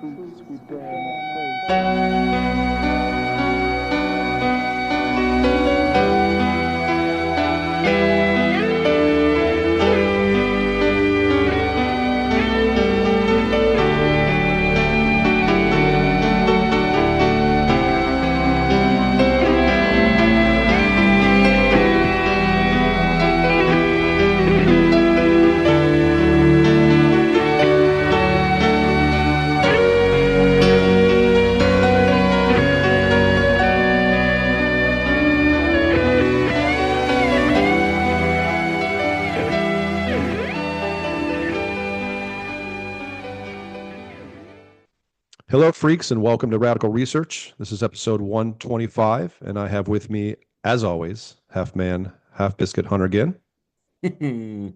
truths we dare not face. Hello, freaks, and welcome to Radical Research. This is episode 125, and I have with me, as always, half man, half biscuit Hunter again. Good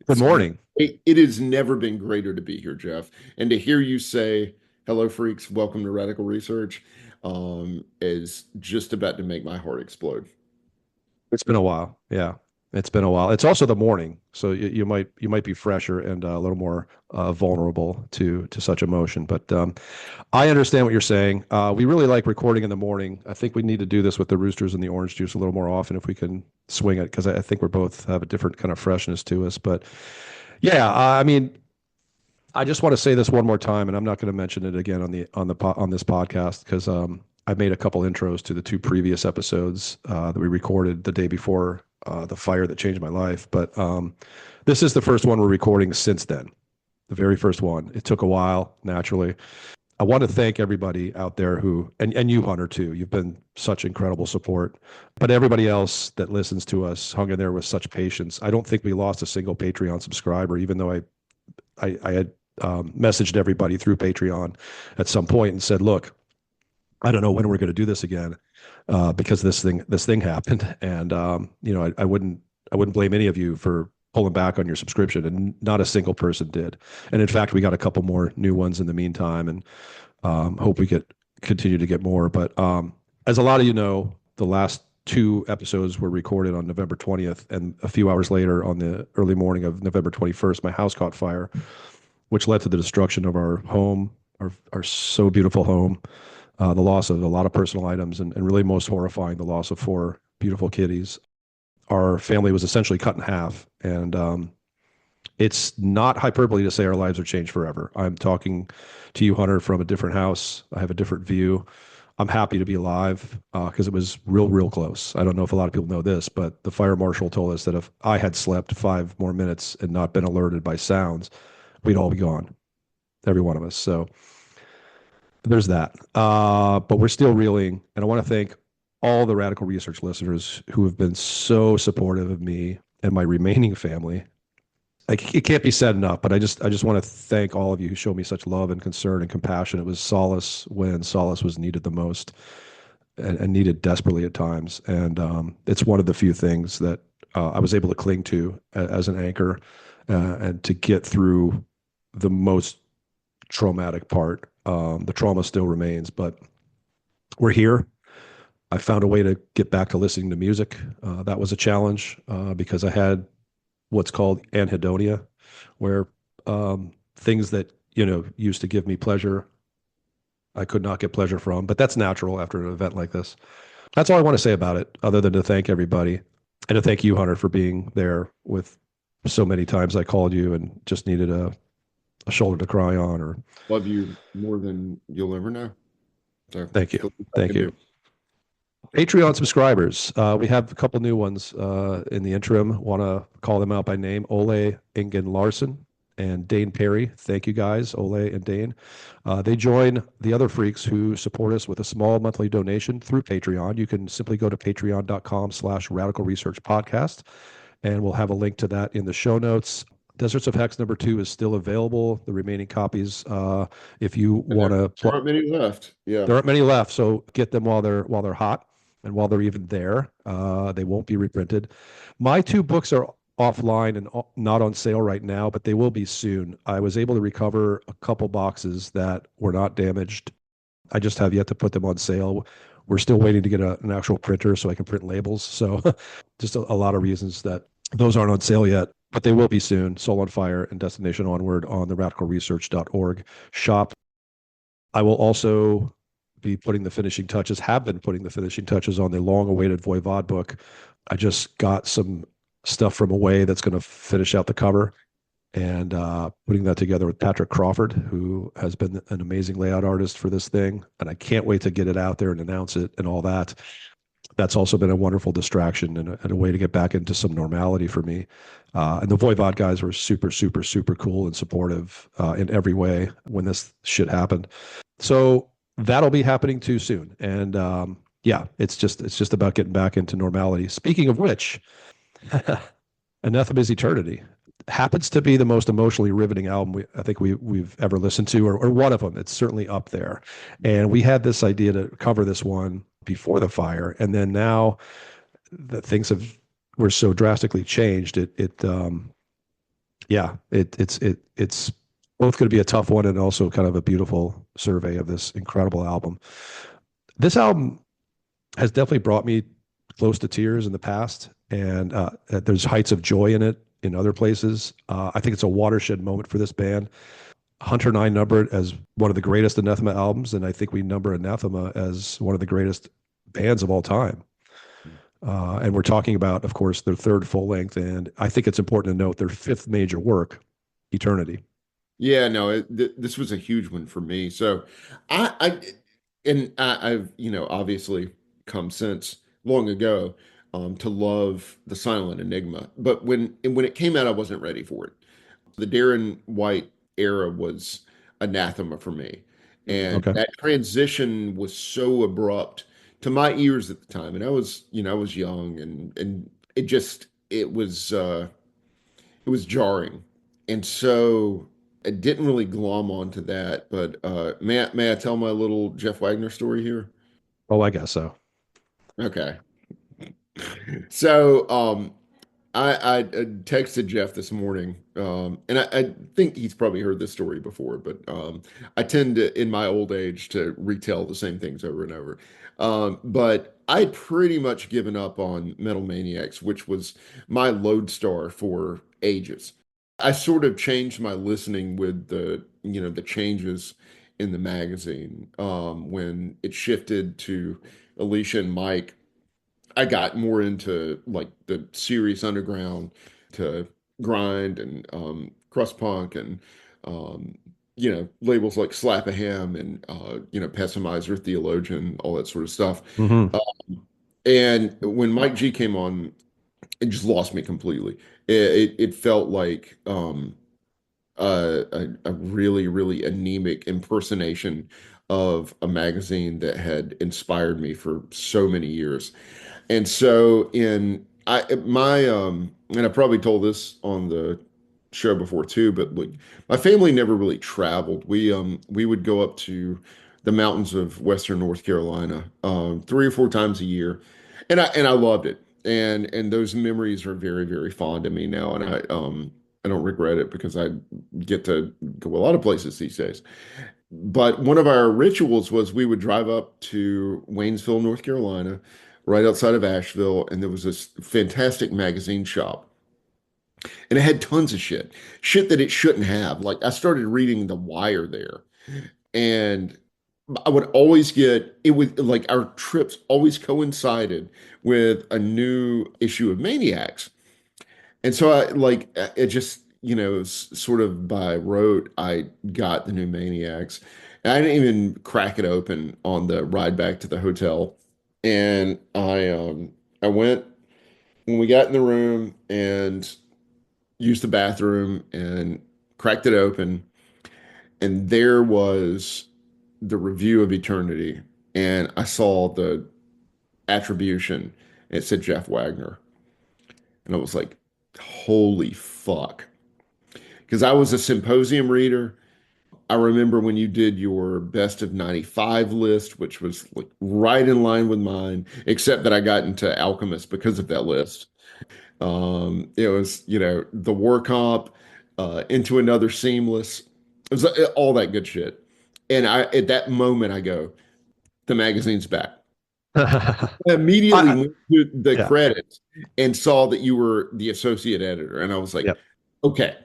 It's morning. great. It has never been greater to be here, Jeff. And to hear you say, hello, freaks, welcome to Radical Research, is just about to make my heart explode. It's been a while. Yeah, it's been a while. It's also the morning, so you might be fresher and a little more vulnerable to such emotion. But I understand what you're saying. We really like recording in the morning. I think we need to do this with the roosters and the orange juice a little more often if we can swing it, because I think we're both have a different kind of freshness to us. But yeah, I mean, I just want to say this one more time, and I'm not going to mention it again on this podcast because I made a couple intros to the two previous episodes that we recorded the day before the fire that changed my life. But this is the first one we're recording since then, the very first one. It took a while, naturally. I want to thank everybody out there who, and you, Hunter, too. You've been such incredible support. But everybody else that listens to us hung in there with such patience. I don't think we lost a single Patreon subscriber, even though I had messaged everybody through Patreon at some point and said, "Look, I don't know when we're going to do this again because this thing happened, and I wouldn't blame any of you for pulling back on your subscription, and not a single person did. And in fact, we got a couple more new ones in the meantime, and hope we continue to get more. But as a lot of you know, the last two episodes were recorded on November 20th, and a few hours later, on the early morning of November 21st, my house caught fire, which led to the destruction of our home, our so beautiful home, the loss of a lot of personal items, and really most horrifying, the loss of four beautiful kitties. Our family was essentially cut in half, and it's not hyperbole to say our lives are changed forever. I'm talking to you, Hunter, from a different house. I have a different view. I'm happy to be alive because it was real close. I don't know if a lot of people know this, but the fire marshal told us that if I had slept 5 more minutes and not been alerted by sounds, we'd all be gone, every one of us. So there's that. But we're still reeling, and I want to thank all the Radical Research listeners who have been so supportive of me and my remaining family. Like, it can't be said enough, but I just want to thank all of you who showed me such love and concern and compassion. It was solace when solace was needed the most, and needed desperately at times. And it's one of the few things that I was able to cling to as an anchor and to get through the most traumatic part. The trauma still remains, but we're here. I found a way to get back to listening to music. That was a challenge because I had what's called anhedonia, where things that used to give me pleasure, I could not get pleasure from. But that's natural after an event like this. That's all I want to say about it, other than to thank everybody and to thank you, Hunter, for being there with so many times I called you and just needed a shoulder to cry on. Or Love you more than you'll ever know. So thank you, thank you. Patreon subscribers, we have a couple new ones in the interim. Want to call them out by name: Ole Ingen Larson and Dane Perry. Thank you guys, Ole and Dane. They join the other freaks who support us with a small monthly donation through Patreon. You can simply go to patreon.com/Radical Research Podcast, and we'll have a link to that in the show notes. Deserts of Hex #2 is still available. The remaining copies, if you want to. There aren't many left. Yeah, there aren't many left, so get them while they're hot and while they're even there. They won't be reprinted. My two books are offline and not on sale right now, but they will be soon. I was able to recover a couple boxes that were not damaged. I just have yet to put them on sale. We're still waiting to get an actual printer so I can print labels. So just a lot of reasons that those aren't on sale yet, but they will be soon. Soul on Fire and Destination Onward on the radicalresearch.org shop. I will also be putting the finishing touches, have been putting the finishing touches on the long awaited Voivod book. I just got some stuff from Away that's going to finish out the cover, and putting that together with Patrick Crawford, who has been an amazing layout artist for this thing. And I can't wait to get it out there and announce it and all that. That's also been a wonderful distraction and a way to get back into some normality for me. And the Voivod guys were super, super, super cool and supportive in every way when this shit happened. So that'll be happening too soon. And yeah, it's just about getting back into normality. Speaking of which, Anathema's Eternity happens to be the most emotionally riveting album I think we've ever listened to, or one of them. It's certainly up there. And we had this idea to cover this one before the fire, and then now that things have were so drastically changed, it's both going to be a tough one and also kind of a beautiful survey of this incredible album. This album has definitely brought me close to tears in the past, and there's heights of joy in it in other places. I think it's a watershed moment for this band. Hunter and I number it as one of the greatest Anathema albums, and I think we number Anathema as one of the greatest bands of all time. And we're talking about, of course, their third full length, and I think it's important to note their fifth major work, Eternity. Yeah, no, this was a huge one for me. So I and I've, obviously come since long ago to love the Silent Enigma. But when it came out, I wasn't ready for it. The Darren White era was anathema for me. And Okay. that transition was so abrupt to my ears at the time. And I was young and it was jarring. And so I didn't really glom onto that. But may I tell my little Jeff Wagner story here? Oh, I guess so. Okay. So I texted Jeff this morning, and I think he's probably heard this story before, but I tend to, in my old age, to retell the same things over and over. But I'd pretty much given up on Metal Maniacs, which was my lodestar for ages. I sort of changed my listening with the changes in the magazine when it shifted to Alicia and Mike. I got more into like the serious underground to grind and crust punk and labels like Slap a Ham and Pessimizer, Theologian, all that sort of stuff. Hmm. And when Mike G came on, it just lost me completely. It felt like a really, really anemic impersonation of a magazine that had inspired me for so many years. And so in I my and I probably told this on the show before too, but like my family never really traveled. We would go up to the mountains of Western North Carolina 3 or 4 times a year. And I loved it. And those memories are very, very fond of me now. And I don't regret it because I get to go a lot of places these days. But one of our rituals was we would drive up to Waynesville, North Carolina, right outside of Asheville, and there was this fantastic magazine shop. And it had tons of shit that it shouldn't have. Like I started reading The Wire there, and I would always get it would like our trips always coincided with a new issue of Maniacs. And so it just, sort of by rote, I got the new Maniacs. And I didn't even crack it open on the ride back to the hotel. And I went when we got in the room and used the bathroom and cracked it open. And there was the review of Eternity. And I saw the attribution. And it said Jeff Wagner. And I was like, holy fuck. Because I was a symposium reader. I remember when you did your best of 95 list, which was like right in line with mine, except that I got into Alchemist because of that list. It was, the war comp, into another seamless. It was all that good shit. And at that moment, I go, the magazine's back. I immediately I, went to the yeah, credits and saw that you were the associate editor. And I was like, yeah. okay,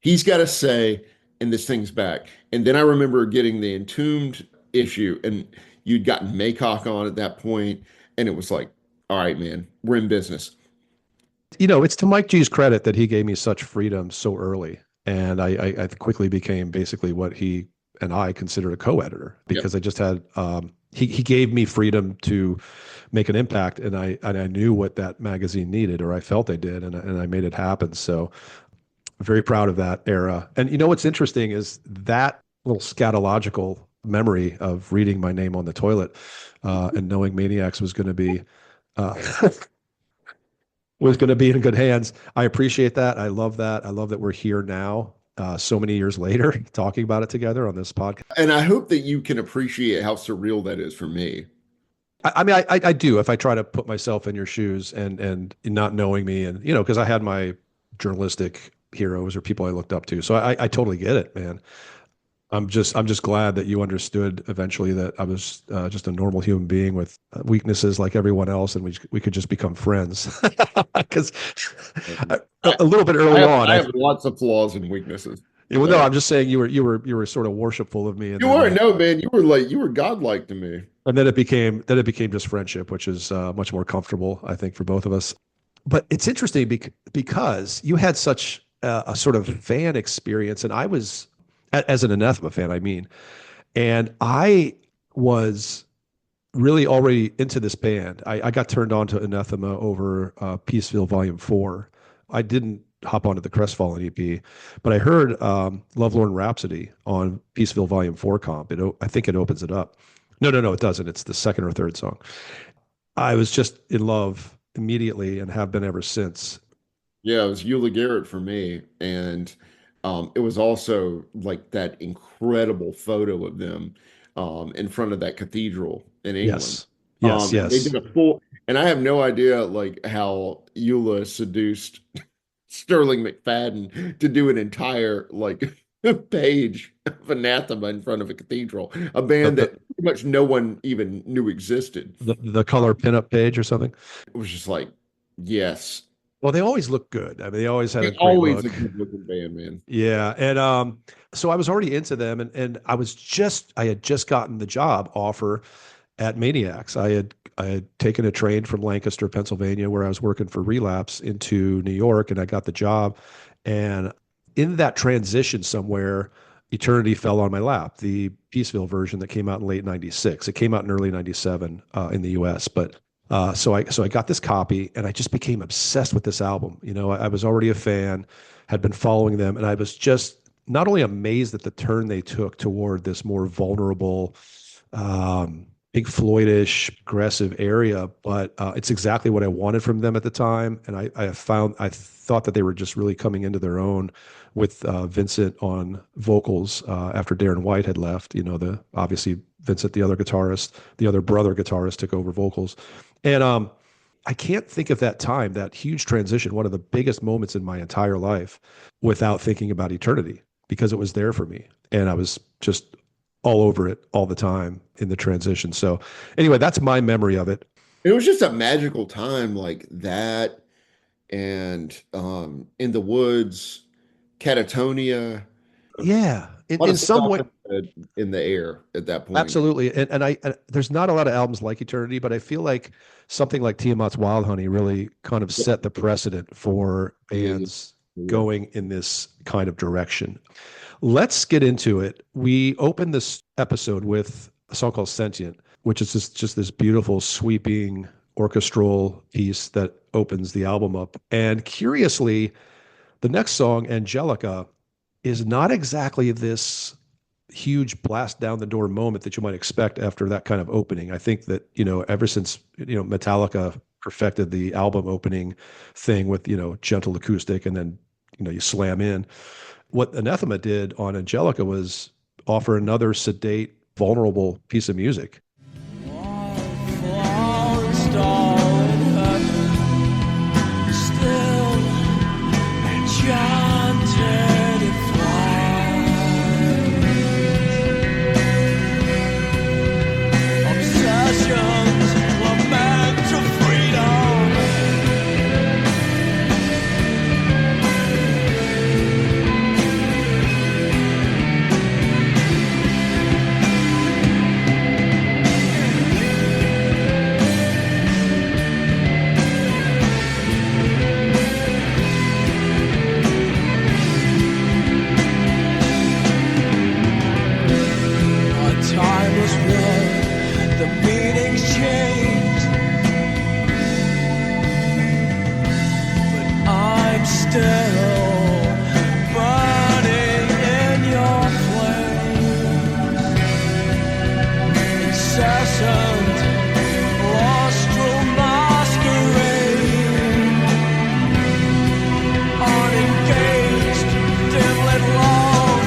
he's got to say, and this thing's back. And then I remember getting the Entombed issue. And you'd gotten Maycock on at that point, and it was like, all right, man, we're in business. It's to Mike G's credit that he gave me such freedom so early. And I quickly became basically what he and I considered a co-editor, Yep. because I just had, he gave me freedom to make an impact, and I knew what that magazine needed, or I felt they did, and I made it happen. So I'm very proud of that era. And what's interesting is that little scatological memory of reading my name on the toilet, and knowing Maniacs was going to be, uh, was going to be in good hands. I appreciate that. I love that. I love that we're here now, so many years later, talking about it together on this podcast. And I hope that you can appreciate how surreal that is for me. I mean, I do, if I try to put myself in your shoes, and not knowing me, and because I had my journalistic heroes or people I looked up to, so I totally get it, man. I'm just glad that you understood eventually that I was, just a normal human being with weaknesses like everyone else, and we could just become friends. Because a little bit early on, I have lots of flaws and weaknesses. well, no, I'm just saying you were sort of worshipful of me, and You then, were, no, man, you were godlike to me. and then it became just friendship, which is, much more comfortable, I think, for both of us. But it's interesting because you had such a sort of fan experience, and I was, as an Anathema fan, I mean, and I was really already into this band. I got turned on to Anathema over, Peaceville Volume 4. I didn't hop onto the Crestfallen EP, but I heard, Lovelorn Rhapsody on Peaceville Volume 4 comp. I think it opens it up. No, it doesn't. It's the second or third song. I was just in love immediately and have been ever since. Yeah, it was Eula Garrett for me. And it was also like that incredible photo of them in front of that cathedral in England. Yes, They did a full, and I have no idea like how Eula seduced Sterling McFadden to do an entire like page of Anathema in front of a cathedral, a band that pretty much no one even knew existed. The color pinup page or something. It was just like, yes. Well, they always look good. I mean, they always had a great Always look. a good looking band, man. Yeah, and so I was already into them, and I had just gotten the job offer at Maniacs. I had taken a train from Lancaster, Pennsylvania, where I was working for Relapse, into New York, and I got the job. And in that transition somewhere, Eternity fell on my lap, the Peaceville version that came out in late '96. It came out in early '97 in the U.S., but so I got this copy, and I just became obsessed with this album. I was already a fan, had been following them, and I was just not only amazed at the turn they took toward this more vulnerable, Pink Floyd-ish, aggressive area, but it's exactly what I wanted from them at the time. And I thought that they were just really coming into their own with Vincent on vocals, after Darren White had left. Obviously Vincent, the other brother guitarist, took over vocals. And I can't think of that time, that huge transition, one of the biggest moments in my entire life, without thinking about Eternity, because it was there for me. And I was just all over it all the time in the transition. So anyway, that's my memory of it. It was just a magical time like that. And In the Woods, Catatonia. Yeah. A lot In of some stuff way, in the air at that point. absolutely. And there's not a lot of albums like Eternity, but I feel like something like Tiamat's Wild Honey really kind of set the precedent for bands going in this kind of direction. Let's get into it. We opened this episode with a song called Sentient, which is just this beautiful, sweeping orchestral piece that opens the album up. And curiously, the next song, Angelica, is not exactly this huge blast down the door moment that you might expect after that kind of opening. I think that, ever since, Metallica perfected the album opening thing with, gentle acoustic, and then, you slam in. What Anathema did on Angelica was offer another sedate, vulnerable piece of music. turned, lustral masquerade, unengaged, dim-lit love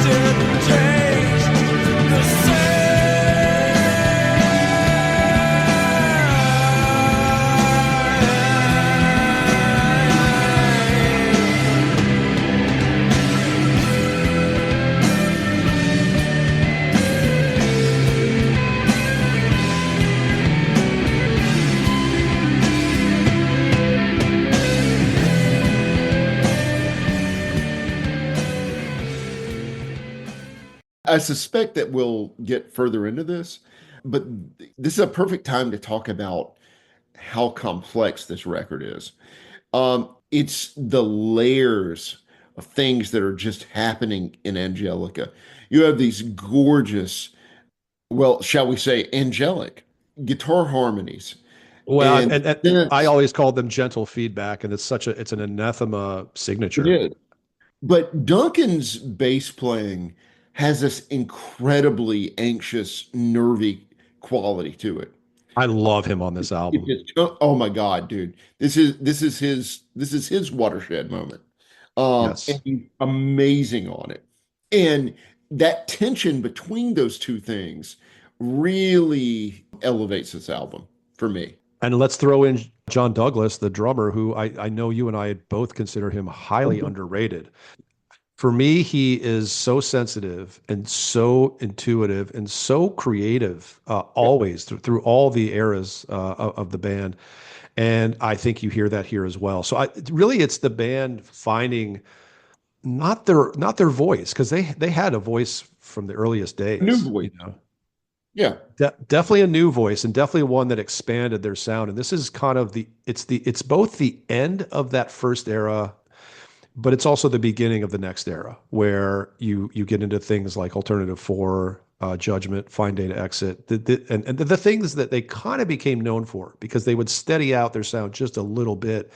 didn't taste the I suspect that we'll get further into this, but this is a perfect time to talk about how complex this record is. It's the layers of things that are just happening in Angelica. You have these gorgeous, well, shall we say, angelic guitar harmonies, Well, and and I synths. always call them gentle feedback, and it's an anathema It signature. is. But Duncan's bass playing has this incredibly anxious, nervy quality to it. I love him on this It album. just, oh my God, dude. This is his watershed moment. And Yes. he's amazing on it. And that tension between those two things really elevates this album for me. And let's throw in John Douglas, the drummer, who I know you and I both consider him highly underrated. For me, he is so sensitive and so intuitive and so creative, always through all the eras of the band. And I think you hear that here as well. So really, it's the band finding not their voice, because they had a voice from the earliest New days, voice. Yeah. Definitely a new voice, and definitely one that expanded their sound. And this is kind of it's both the end of that first era, but it's also the beginning of the next era, where you get into things like Alternative 4, Judgment, Find Day to Exit, and the things that they kind of became known for, because they would steady out their sound just a little bit,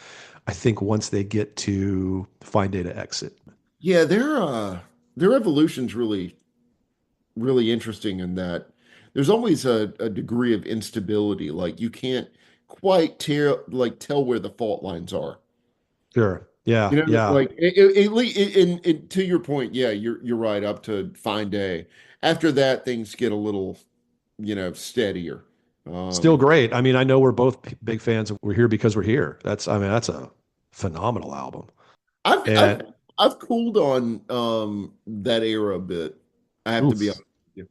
I think, once they get to Find Day to Exit. Yeah, their evolution's really interesting in that there's always a degree of instability. Like you can't quite tell where the fault lines are. Sure. Yeah. You know, Yeah. like to your point, yeah, you're right. Up to Fine Day, after that, things get a little, steadier. Still Um, great. I mean, I know we're both big fans of We're Here Because We're Here. I mean, that's a phenomenal album. I've I've And I've cooled on that era a bit. I have to be oof, honest with you.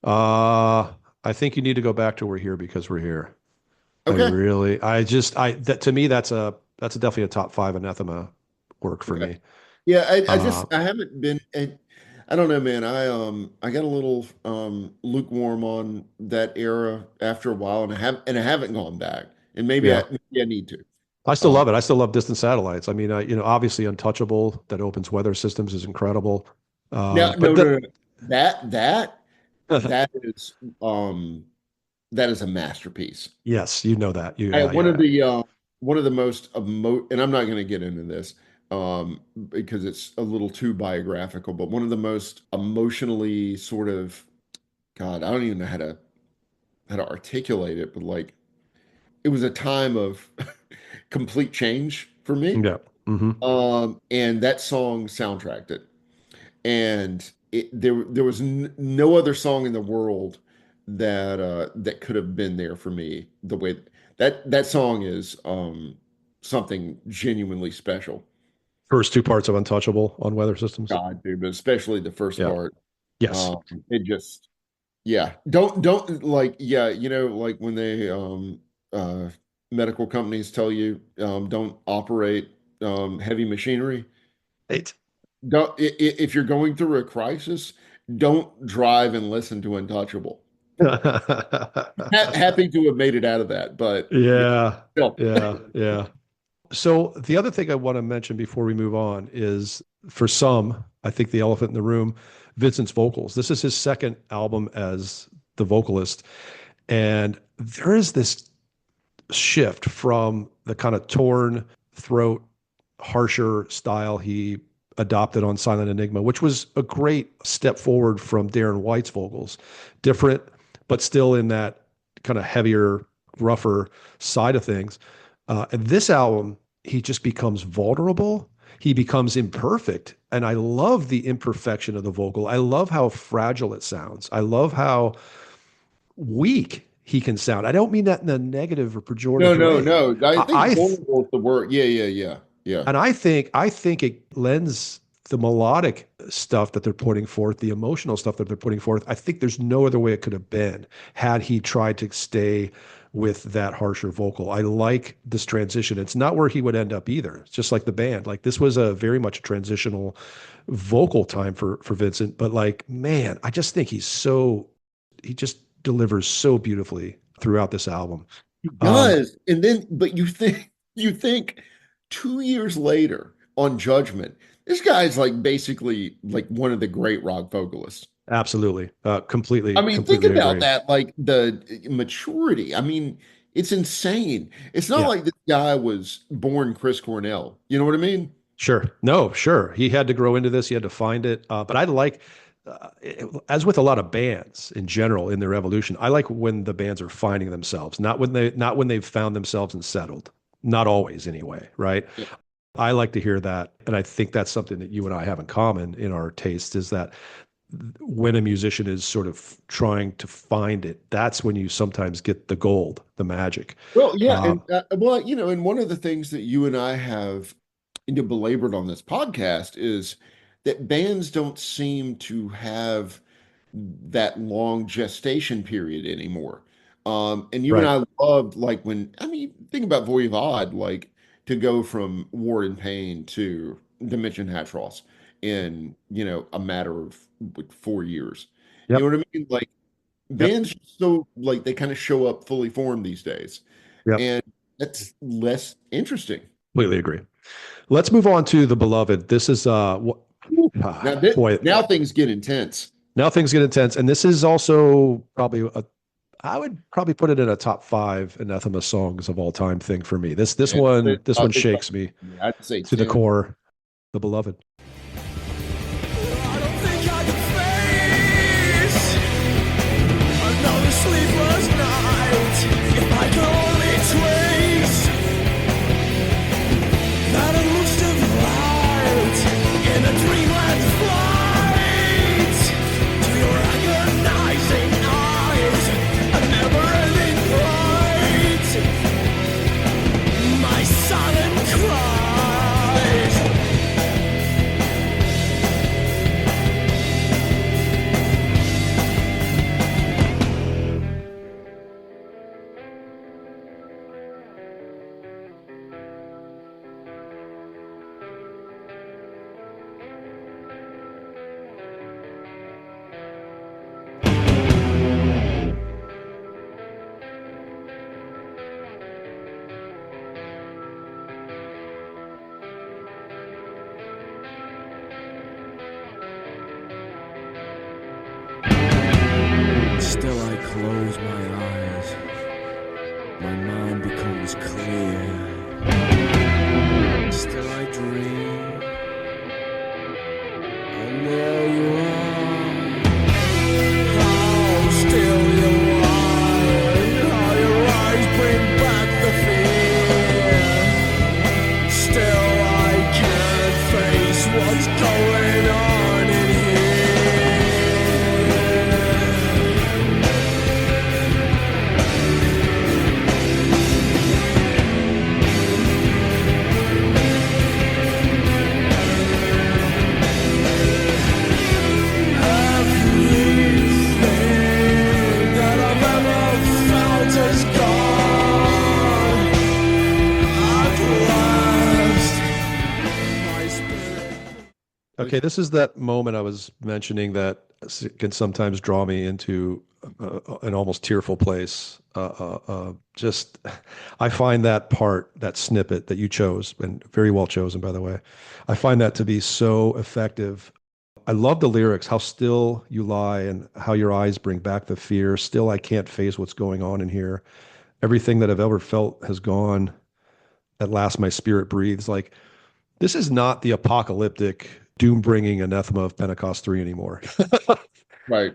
I think you need to go back to We're Here Because We're Here. Okay. To me, that's definitely a top five anathema work for Okay. me. Yeah, Uh, I haven't been I don't know, man. I got a little lukewarm on that era after a while, and I haven't gone back. And yeah, maybe I need to. I still Um love it. I still love Distant Satellites. I mean, obviously Untouchable that opens Weather Systems is incredible. Now, But no, no, no. That that that is a masterpiece. yes, you know that. I, Yeah, yeah. one of the most and I'm not going to get into this because it's a little too biographical, but one of the most emotionally sort of, God, I don't even know how to articulate it, but like it was a time of complete change for me. Yeah. Hmm. And that song soundtracked it. And there was no other song in the world that could have been there for me the way that song is something genuinely special. First two parts of Untouchable on Weather Systems. God, dude, but especially the first Yeah. part. Yes. It just, yeah, don't like, yeah, like when they uh medical companies tell you don't operate heavy machinery. Eight. Don't if you're going through a crisis, don't drive and listen to Untouchable. Happy to have made it out of that, but yeah, Yeah. still. Yeah. Yeah. So the other thing I want to mention before we move on is, for some, I think the elephant in the room, Vincent's vocals. This is his second album as the vocalist. And there is this shift from the kind of torn throat, harsher style he adopted on Silent Enigma, which was a great step forward from Darren White's vocals. Different, but still in that kind of heavier, rougher side of things. And this album, he just becomes vulnerable. He becomes imperfect. And I love the imperfection of the vocal. I love how fragile it sounds. I love how weak he can sound. I don't mean that in a negative or No, pejorative no, way. no. I I think vulnerable is the word. Yeah. and I think it lends the melodic stuff that they're putting forth, the emotional stuff that they're putting forth. I think there's no other way it could have been had he tried to stay with that harsher vocal. I like this transition. It's not where he would end up either. It's just like the band. Like this was a very much transitional vocal time for Vincent. But like, man, I just think he just delivers so beautifully throughout this album. He Um, does. And then, but you think 2 years later on Judgment, this guy's like basically like one of the great rock vocalists. Absolutely. I Completely, mean, think completely about agree. that, like the maturity. I mean, it's insane. It's not Yeah, like this guy was born Chris Cornell. You know what I mean? sure. No, sure. He had to grow into this. He had to find it. But I like, as with a lot of bands in general in their evolution, I like when the bands are finding themselves, not when they've found themselves and settled. Not always, anyway. Right. Yeah. I like to hear that, and I think that's something that you and I have in common in our taste. Is that when a musician is sort of trying to find it, that's when you sometimes get the gold, the magic. Well, yeah, and Um, well, and one of the things that you and I have belabored on this podcast is that bands don't seem to have that long gestation period anymore. And you and right. I loved like when I mean, think about Voivod, like to go from War and Pain to Dimension Hatchross in, a matter of like 4 years. You Yep. know what I mean? Like Yep. bands so like they kind of show up fully formed these days. Yep. And that's less interesting. Completely agree. Let's move on to the beloved. This is Now, boy, now things get intense. now things get intense, and this is also probably I would probably put it in a top five Anathema songs of all time thing for me. This And one this one I'd say, shakes me I'd say to the 10. core. The beloved. I don't think I can face another sleepless night if I could only trace that elusive light in a dreamland flight to your agonizing eyes, a never-ending fight. My silent cries. Still I close my eyes, my mind becomes clear. Still I dream, and there you are. How still you are, and how your eyes bring back the fear. Still I can't face what's going on in here. Everything that I've ever felt is gone. At last, my spirit. Okay, this is that moment I was mentioning that can sometimes draw me into an almost tearful place. Just, I find that part, that snippet that you chose, and very well chosen, by the way. I find that to be so effective. I love the lyrics, how still you lie and how your eyes bring back the fear. Still, I can't face what's going on in here. Everything that I've ever felt has gone. At last, my spirit breathes. Like, this is not the apocalyptic, doom bringing anathema of Pentecost 3 anymore. Right.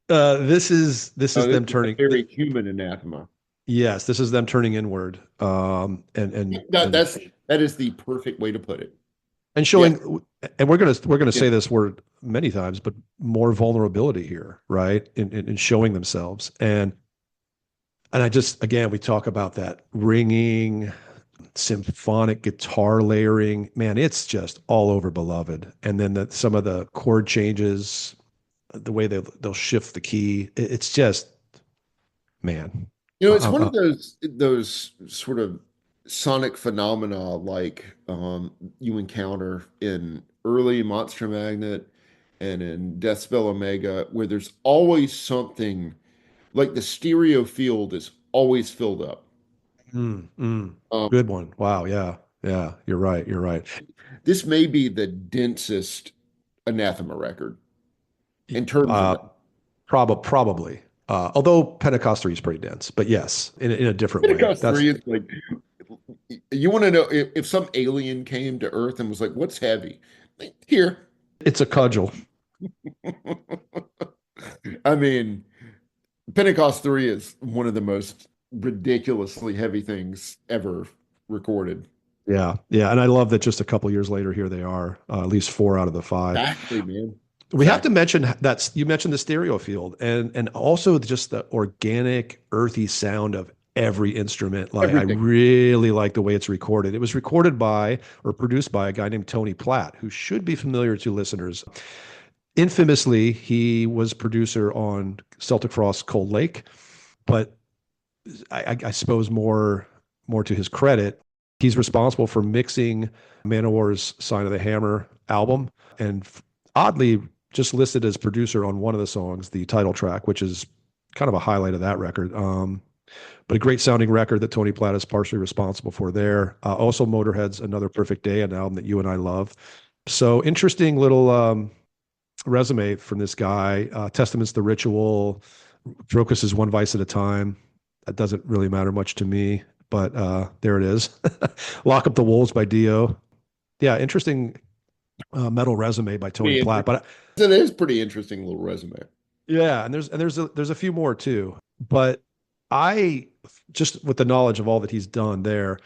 This is This them is a turning. very human anathema. Yes, this is them turning inward, and That is the perfect way to put it. and showing, and we're gonna say this word many times, but more vulnerability here, right? In showing themselves, and I just, again, we talk about that ringing, symphonic guitar layering. Man, it's just all over Beloved, and then some of the chord changes, the way they'll shift the key. It's just, man. It's one of those sort of sonic phenomena like you encounter in early Monster Magnet and in Deathspell Omega, where there's always something like the stereo field is always filled up. Um, Good one. Wow. Yeah. Yeah. You're right. You're right. this may be the densest Anathema record in terms of Uh, probably. Although Pentecost 3 is pretty dense, but yes, in a different way. Pentecost 3 is like, you want to know if some alien came to Earth and was like, what's heavy? Here. It's a cudgel. I mean, Pentecost 3 is one of the most ridiculously heavy things ever recorded. Yeah. Yeah. And I love that just a couple years later, here they are, at least 4 out of the 5. Exactly, man. We have to mention that you mentioned the stereo field and also just the organic, earthy sound of every instrument. Like Everything. I really like the way it's recorded. It was recorded by or produced by a guy named Tony Platt, who should be familiar to listeners. Infamously, he was producer on Celtic Frost Cold Lake, but I suppose more to his credit, he's responsible for mixing Manowar's Sign of the Hammer album, and oddly just listed as producer on one of the songs, the title track, which is kind of a highlight of that record. But a great sounding record that Tony Platt is partially responsible for there. Also Motorhead's Another Perfect Day, an album that you and I love. So interesting little resume from this guy. Testament's The Ritual, Crocus is One Vice at a Time. That doesn't really matter much to me, but there it is. Lock Up the Wolves by Dio. Yeah, interesting metal resume by Tony Platt. But it is pretty interesting little resume. Yeah, and there's a few more too. But I just, with the knowledge of all that he's done there,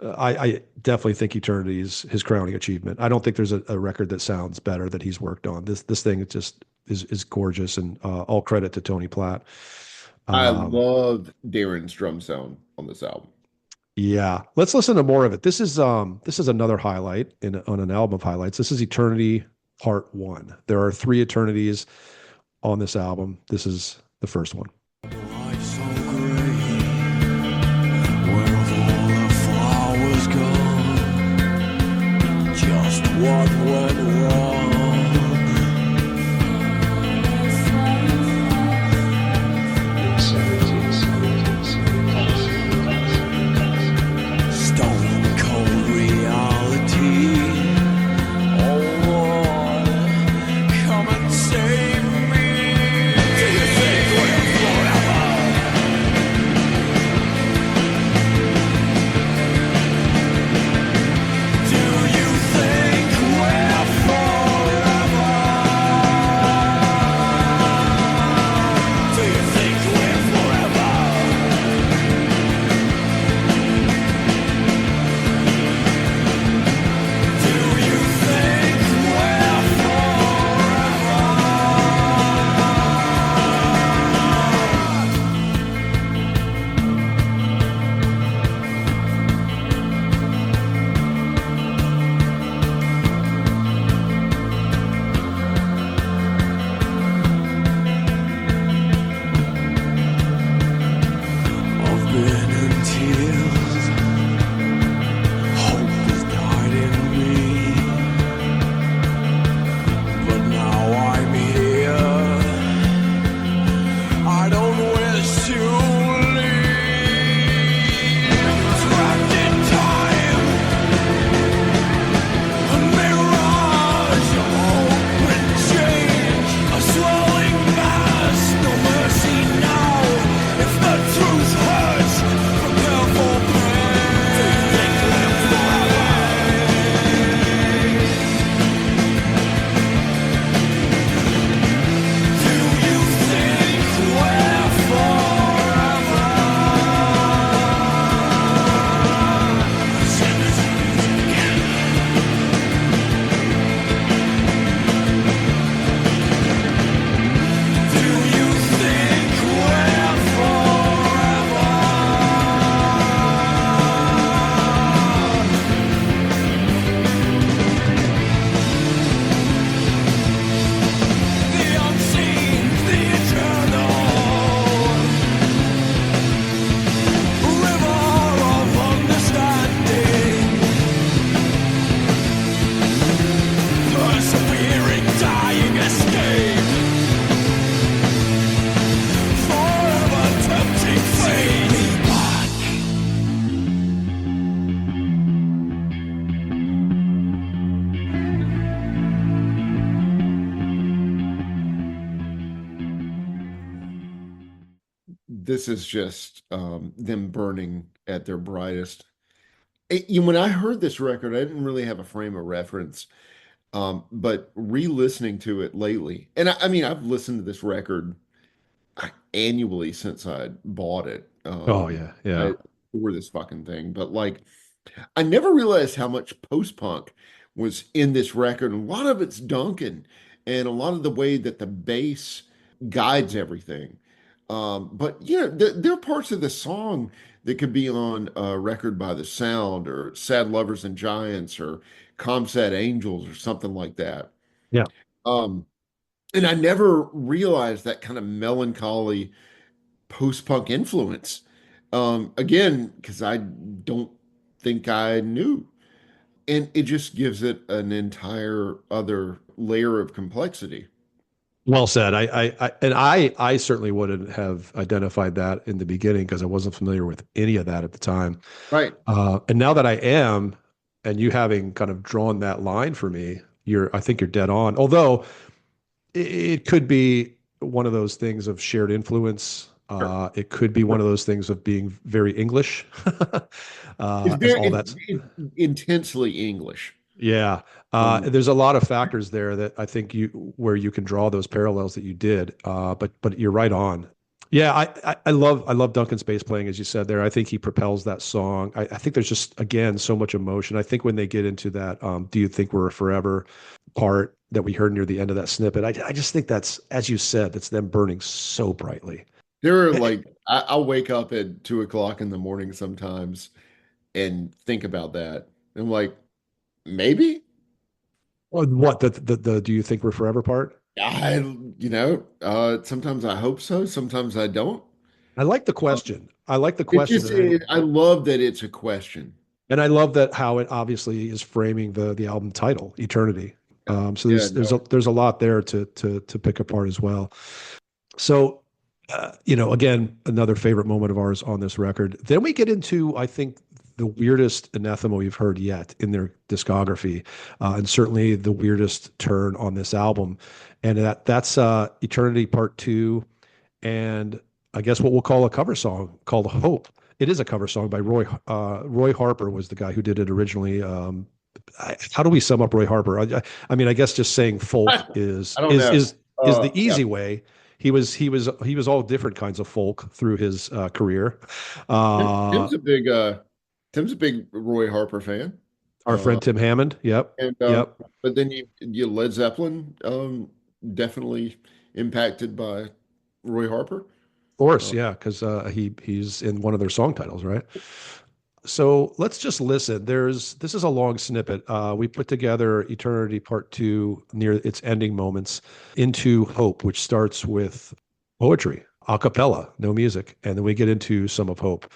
I definitely think Eternity is his crowning achievement. I don't think there's a record that sounds better that he's worked on. This thing it just is gorgeous, and all credit to Tony Platt. I love Darren's drum sound on this album. Yeah, let's listen to more of it. This is another highlight on an album of highlights. This is Eternity Part 1. There are 3 Eternities on this album. This is the first one. Life's so great. Where have all the flowers gone? Just what went wrong? Stone cold reality. Oh Lord, come and save me. Do you think we're forever? Do you think we're this is just them burning at their brightest. When I heard this record, I didn't really have a frame of reference, but re-listening to it lately, and I mean, I've listened to this record annually since I bought it. Oh yeah, yeah. I for this fucking thing, but like, I never realized how much post-punk was in this record. A lot of it's Duncan, and a lot of the way that the bass guides everything. But there are parts of the song that could be on a record by The Sound or Sad Lovers and Giants or Comsat Angels or something like that. Yeah. Um, and I never realized that kind of melancholy post-punk influence. Again, because I don't think I knew. And it just gives it an entire other layer of complexity. Well said. I certainly wouldn't have identified that in the beginning because I wasn't familiar with any of that at the time. Right. And now that I am, and you having kind of drawn that line for me, I think you're dead on. Although it could be one of those things of shared influence. Sure. It could be one of those things of being very English. It's intensely English. Yeah. There's a lot of factors there that I think where you can draw those parallels that you did. But you're right on. Yeah, I love Duncan's bass playing, as you said there. I think he propels that song. I think there's just, again, so much emotion. I think when they get into that "Do You Think We're Forever" part that we heard near the end of that snippet, I just think that's, as you said, that's them burning so brightly. There are like, I'll wake up at 2 o'clock in the morning sometimes and think about that. I'm like, maybe. What the "Do You Think We're Forever" part? Sometimes I hope so, sometimes I don't. I like the question. I like the It question. just, I love that it's a question. And I love that how it obviously is framing the album title, Eternity. So there's a lot there to pick apart as well. So, again, another favorite moment of ours on this record. Then we get into, I think, the weirdest Anathema we've heard yet in their discography, and certainly the weirdest turn on this album. And that's Eternity Part 2, and I guess what we'll call a cover song called Hope. It is a cover song by Roy Harper was the guy who did it originally. How do we sum up Roy Harper? I mean, I guess just saying folk is the easy way. He was all different kinds of folk through his career. Tim's a big Roy Harper fan. Our friend Tim Hammond. Yep. And yep. But then you Led Zeppelin, definitely impacted by Roy Harper. Of course, yeah, because he's in one of their song titles, right? So let's just listen. This is a long snippet. We put together Eternity Part 2 near its ending moments into Hope, which starts with poetry, a cappella, no music, and then we get into some of Hope.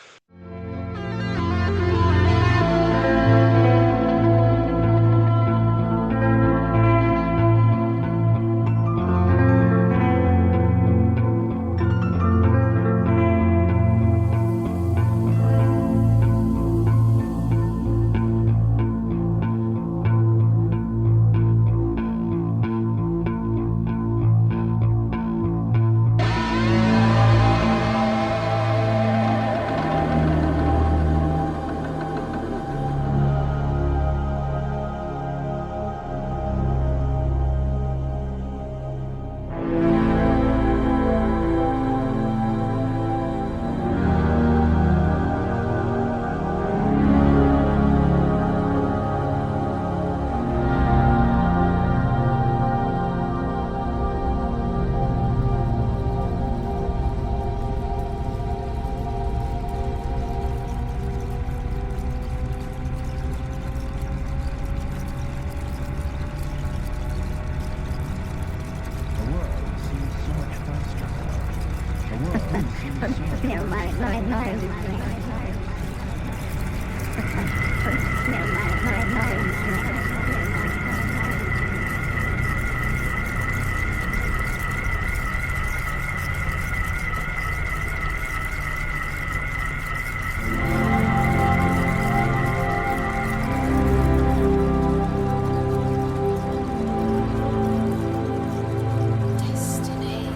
Destiny,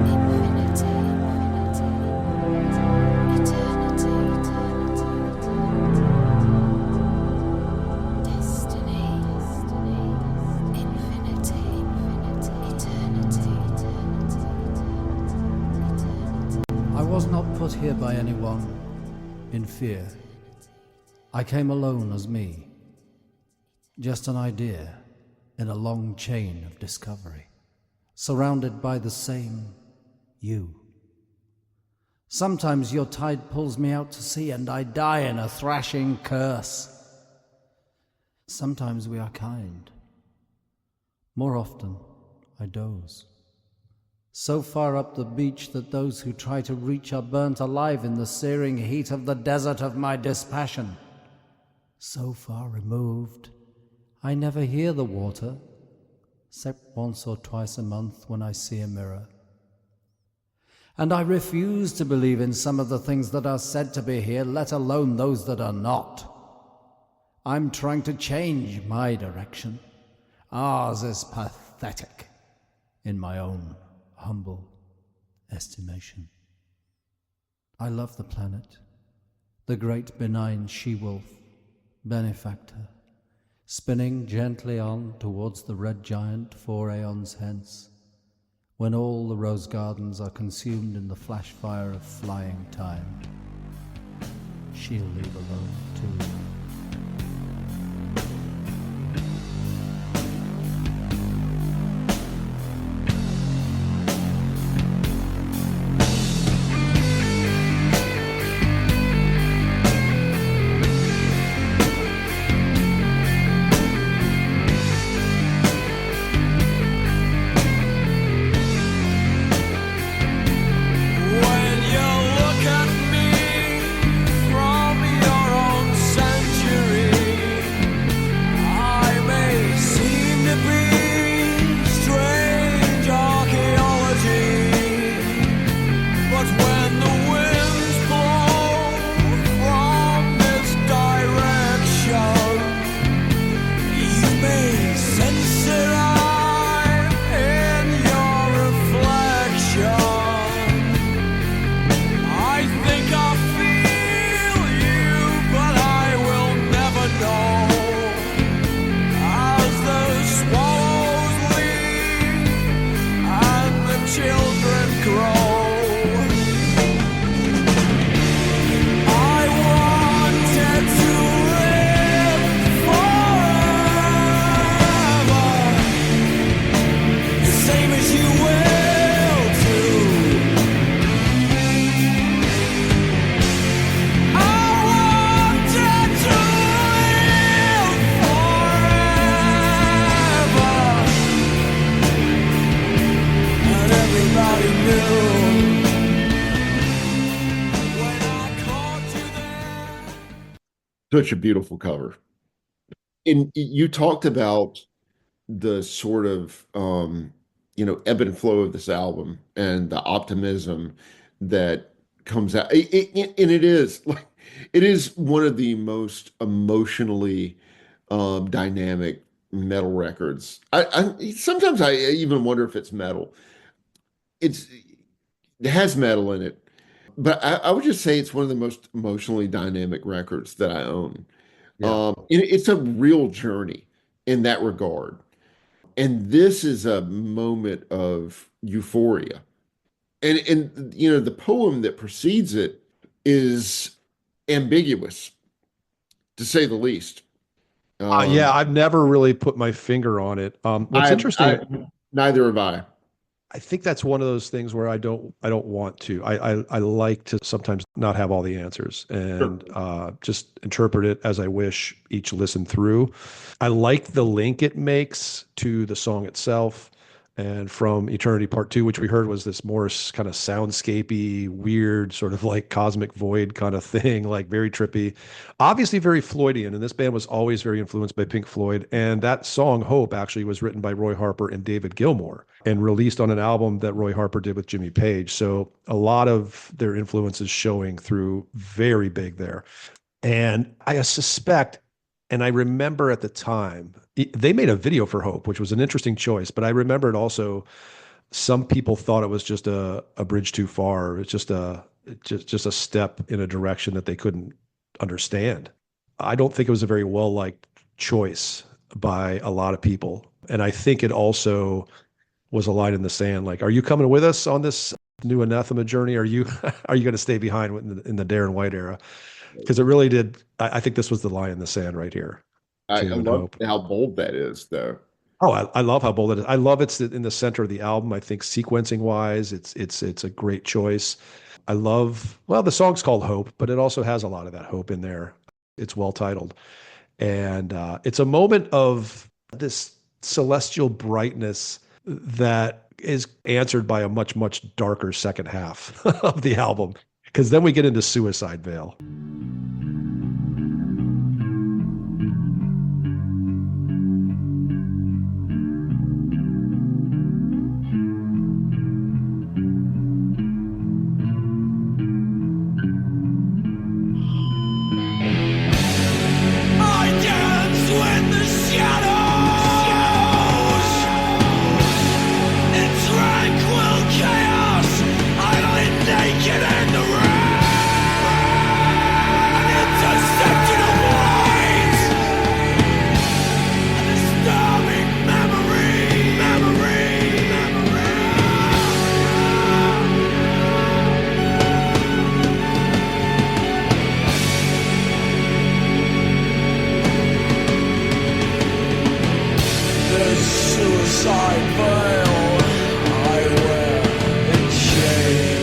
infinity. was not put here by anyone in fear. I came alone as me, just an idea in a long chain of discovery, surrounded by the same you. Sometimes your tide pulls me out to sea and I die in a thrashing curse. Sometimes we are kind. More often, I doze. So far up the beach that those who try to reach are burnt alive in the searing heat of the desert of my dispassion. So far removed, I never hear the water, except once or twice a month when I see a mirror. And I refuse to believe in some of the things that are said to be here, let alone those that are not. I'm trying to change my direction. Ours is pathetic, in my own humble estimation. I love the planet, the great benign she-wolf, benefactor, spinning gently on towards the red giant 4 aeons hence, when all the rose gardens are consumed in the flash fire of flying time. She'll leave alone too. Such a beautiful cover. And you talked about the sort of ebb and flow of this album and the optimism that comes out. And it is like it is one of the most emotionally dynamic metal records. I sometimes I even wonder if it's metal. It has metal in it, but I would just say it's one of the most emotionally dynamic records that I own. Yeah. It's a real journey in that regard. And this is a moment of euphoria. And the poem that precedes it is ambiguous, to say the least. Yeah, I've never really put my finger on it. What's interesting, neither have I. I think that's one of those things where I don't want to. I like to sometimes not have all the answers and just interpret it as I wish each listen through. I like the link it makes to the song itself. And from Eternity Part 2, which we heard was this more kind of soundscapey, weird, sort of like cosmic void kind of thing, like very trippy. Obviously very Floydian, and this band was always very influenced by Pink Floyd. And that song, Hope, actually was written by Roy Harper and David Gilmour and released on an album that Roy Harper did with Jimmy Page. So a lot of their influences showing through very big there. And I suspect, and I remember at the time, they made a video for Hope, which was an interesting choice. But I remember it also, some people thought it was just a bridge too far. It's just a step in a direction that they couldn't understand. I don't think it was a very well-liked choice by a lot of people. And I think it also was a line in the sand, like, are you coming with us on this new Anathema journey? Are you are you going to stay behind in the Darren White era? Because it really did. I think this was the line in the sand right here. I Tune and love hope. how bold that is, though. Oh, I love how bold it is. I love it's in the center of the album. I think sequencing wise, it's a great choice. I love, well, the song's called Hope, but it also has a lot of that hope in there. It's well titled. And it's a moment of this celestial brightness that is answered by a much, much darker second half of the album. Because then we get into Suicide Veil. I dance with the shadows in tranquil chaos. I lay naked in the rain, an interception of light, a disturbing memory. The suicide veil I wear in shame.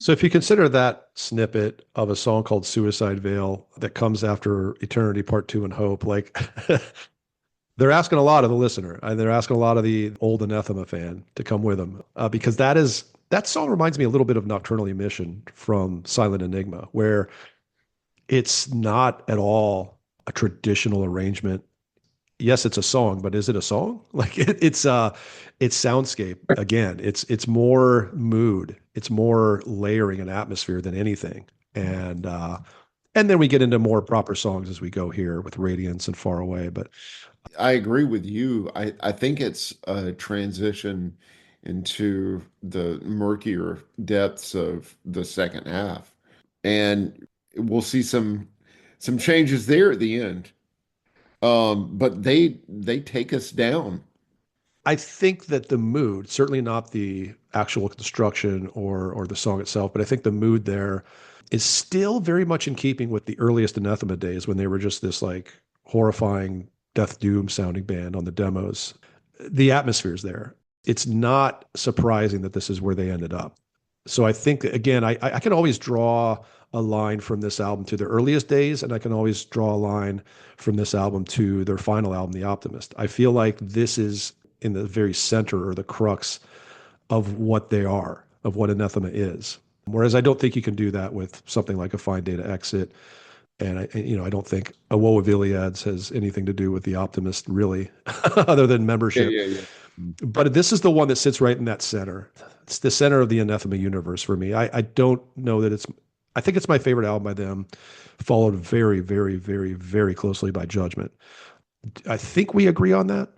So if you consider that snippet of a song called Suicide Veil that comes after Eternity Part 2 and Hope, like they're asking a lot of the listener, and they're asking a lot of the old Anathema fan to come with them, because that song reminds me a little bit of Nocturnal Emission from Silent Enigma, where it's not at all a traditional arrangement. Yes, it's a song, but is it a song? Like it's soundscape. Again, it's more mood, it's more layering and atmosphere than anything. And then we get into more proper songs as we go here with Radiance and Far Away. But I agree with you. I think it's a transition into the murkier depths of the second half. And we'll see some changes there at the end. But they take us down. I think that the mood, certainly not the actual construction or the song itself, but I think the mood there is still very much in keeping with the earliest Anathema days when they were just this like horrifying death doom sounding band on the demos. The atmosphere's there. It's not surprising that this is where they ended up. So I think again, I can always draw a line from this album to their earliest days, and I can always draw a line from this album to their final album, The Optimist. I feel like this is in the very center or the crux of what they are, of what Anathema is. Whereas I don't think you can do that with something like a Fine Day to Exit. And I don't think A Woe of Iliads has anything to do with The Optimist really, other than membership. Yeah. But this is the one that sits right in that center. It's the center of the Anathema universe for me. I don't know that I think it's my favorite album by them, followed very, very, very, very closely by Judgment. I think we agree on that.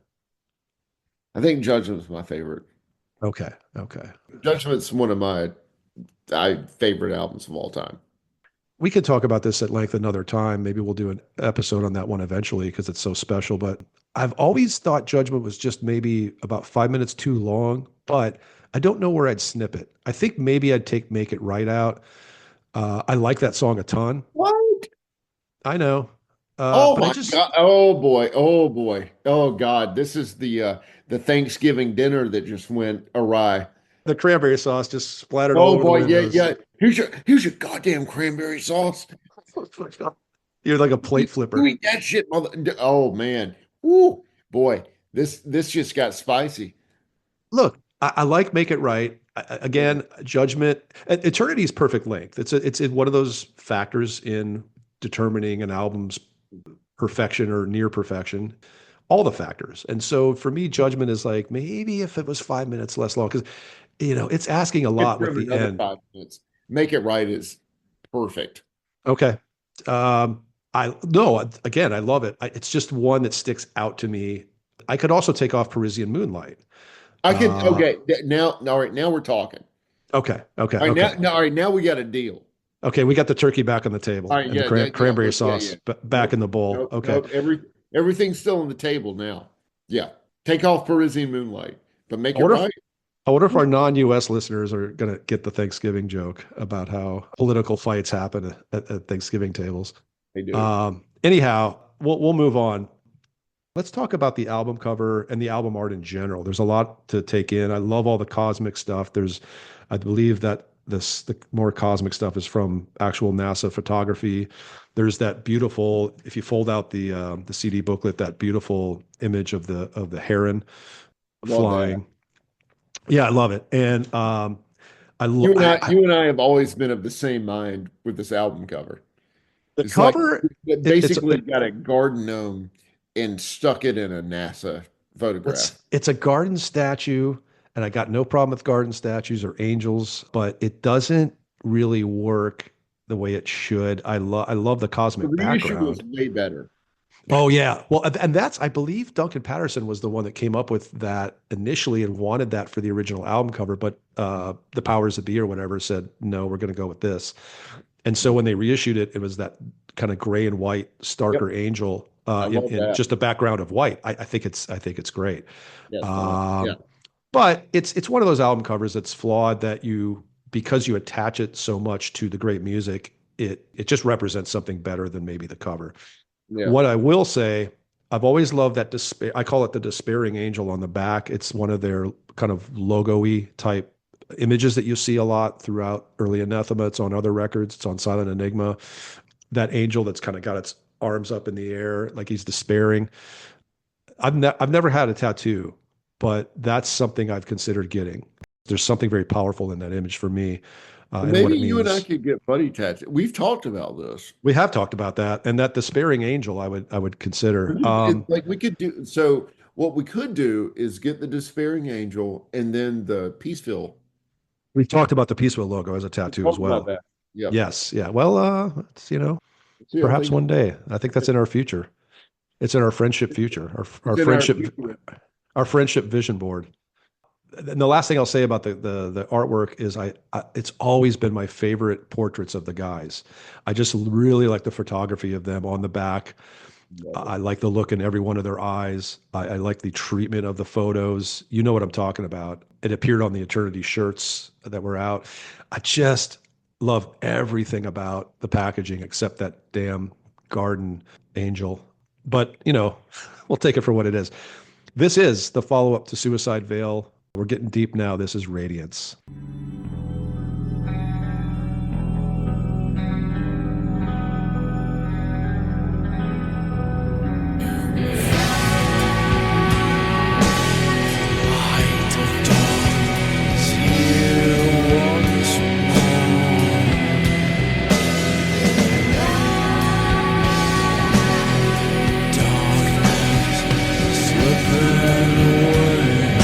I think Judgment's my favorite. Okay. Judgment's one of my favorite albums of all time. We could talk about this at length another time. Maybe we'll do an episode on that one eventually because it's so special. But I've always thought Judgment was just maybe about 5 minutes too long, but I don't know where I'd snip it. I think maybe I'd take Make It Right out. I like that song a ton. What? I know. Oh but my God. Oh boy. Oh God. This is the Thanksgiving dinner that just went awry. The cranberry sauce just splattered all Oh over boy, the windows. yeah. Here's your goddamn cranberry sauce. You're like a plate flipper. You eat that shit, mother. Oh man, woo, boy, this just got spicy. Look, I like Make It Right. Again, Judgment. Eternity is perfect length. It's one of those factors in determining an album's perfection or near perfection. All the factors. And so for me, Judgment is like maybe if it was 5 minutes less long, because it's asking a lot with the Another end. 5 minutes. Make It Right is perfect. Okay. I no, again, I love it. It's just one that sticks out to me. I could also take off Parisian Moonlight. I can okay now. All right, now we're talking. Okay. All right, all right, now we got a deal. Okay, we got the turkey back on the table, All right, and yeah, the cranberry yeah, sauce yeah. back in the bowl. Nope, Okay. nope, everything's still on the table now. Yeah, take off Parisian Moonlight, but make it wonder if- right. I wonder if our non-US listeners are going to get the Thanksgiving joke about how political fights happen at Thanksgiving tables. They do. Anyhow, we'll move on. Let's talk about the album cover and the album art in general. There's a lot to take in. I love all the cosmic stuff. I believe that the more cosmic stuff is from actual NASA photography. There's that beautiful, if you fold out the CD booklet, that beautiful image of the heron flying. Yeah, I love it. And You and I have always been of the same mind with this album cover. the It's cover, like basically got a garden gnome and stuck it in a NASA photograph. it's a garden statue, and I got no problem with garden statues or angels, but it doesn't really work the way it should. I love the cosmic The reissue background. was way better. Oh yeah. Well, and I believe Duncan Patterson was the one that came up with that initially and wanted that for the original album cover, but the powers that be or whatever said, no, we're going to go with this. And so when they reissued it, it was that kind of gray and white, starker angel in just a background of white. I think it's great. Yeah, But it's one of those album covers that's flawed that because you attach it so much to the great music, it just represents something better than maybe the cover. yeah. What I will say, I've always loved that despair. I call it the despairing angel on the back. It's one of their kind of logo-y type images that you see a lot throughout early Anathema. It's on other records. It's on Silent Enigma. That angel that's kind of got its arms up in the air, like he's despairing. I've never had a tattoo, but that's something I've considered getting. There's something very powerful in that image for me. And what Maybe it you and I means. could get buddy tattoos. We've talked about this. We have talked about that, and that despairing angel I would consider. Like we could do. So what we could do is get the despairing angel and then the Peaceville. We talked about the Peaceville logo as a tattoo as well. Yeah. Yes, yeah. Well, it's See, perhaps one day. I think that's in our future. It's in our friendship future. Our our friendship vision board. And the last thing I'll say about the artwork is it's always been my favorite portraits of the guys. I just really like the photography of them on the back. I like the look in every one of their eyes. I like the treatment of the photos. You know what I'm talking about. It appeared on the Eternity shirts that were out. I just love everything about the packaging except that damn garden angel. But, we'll take it for what it is. This is the follow-up to Suicide Veil. We're getting deep now. This is Radiance. Slipping away.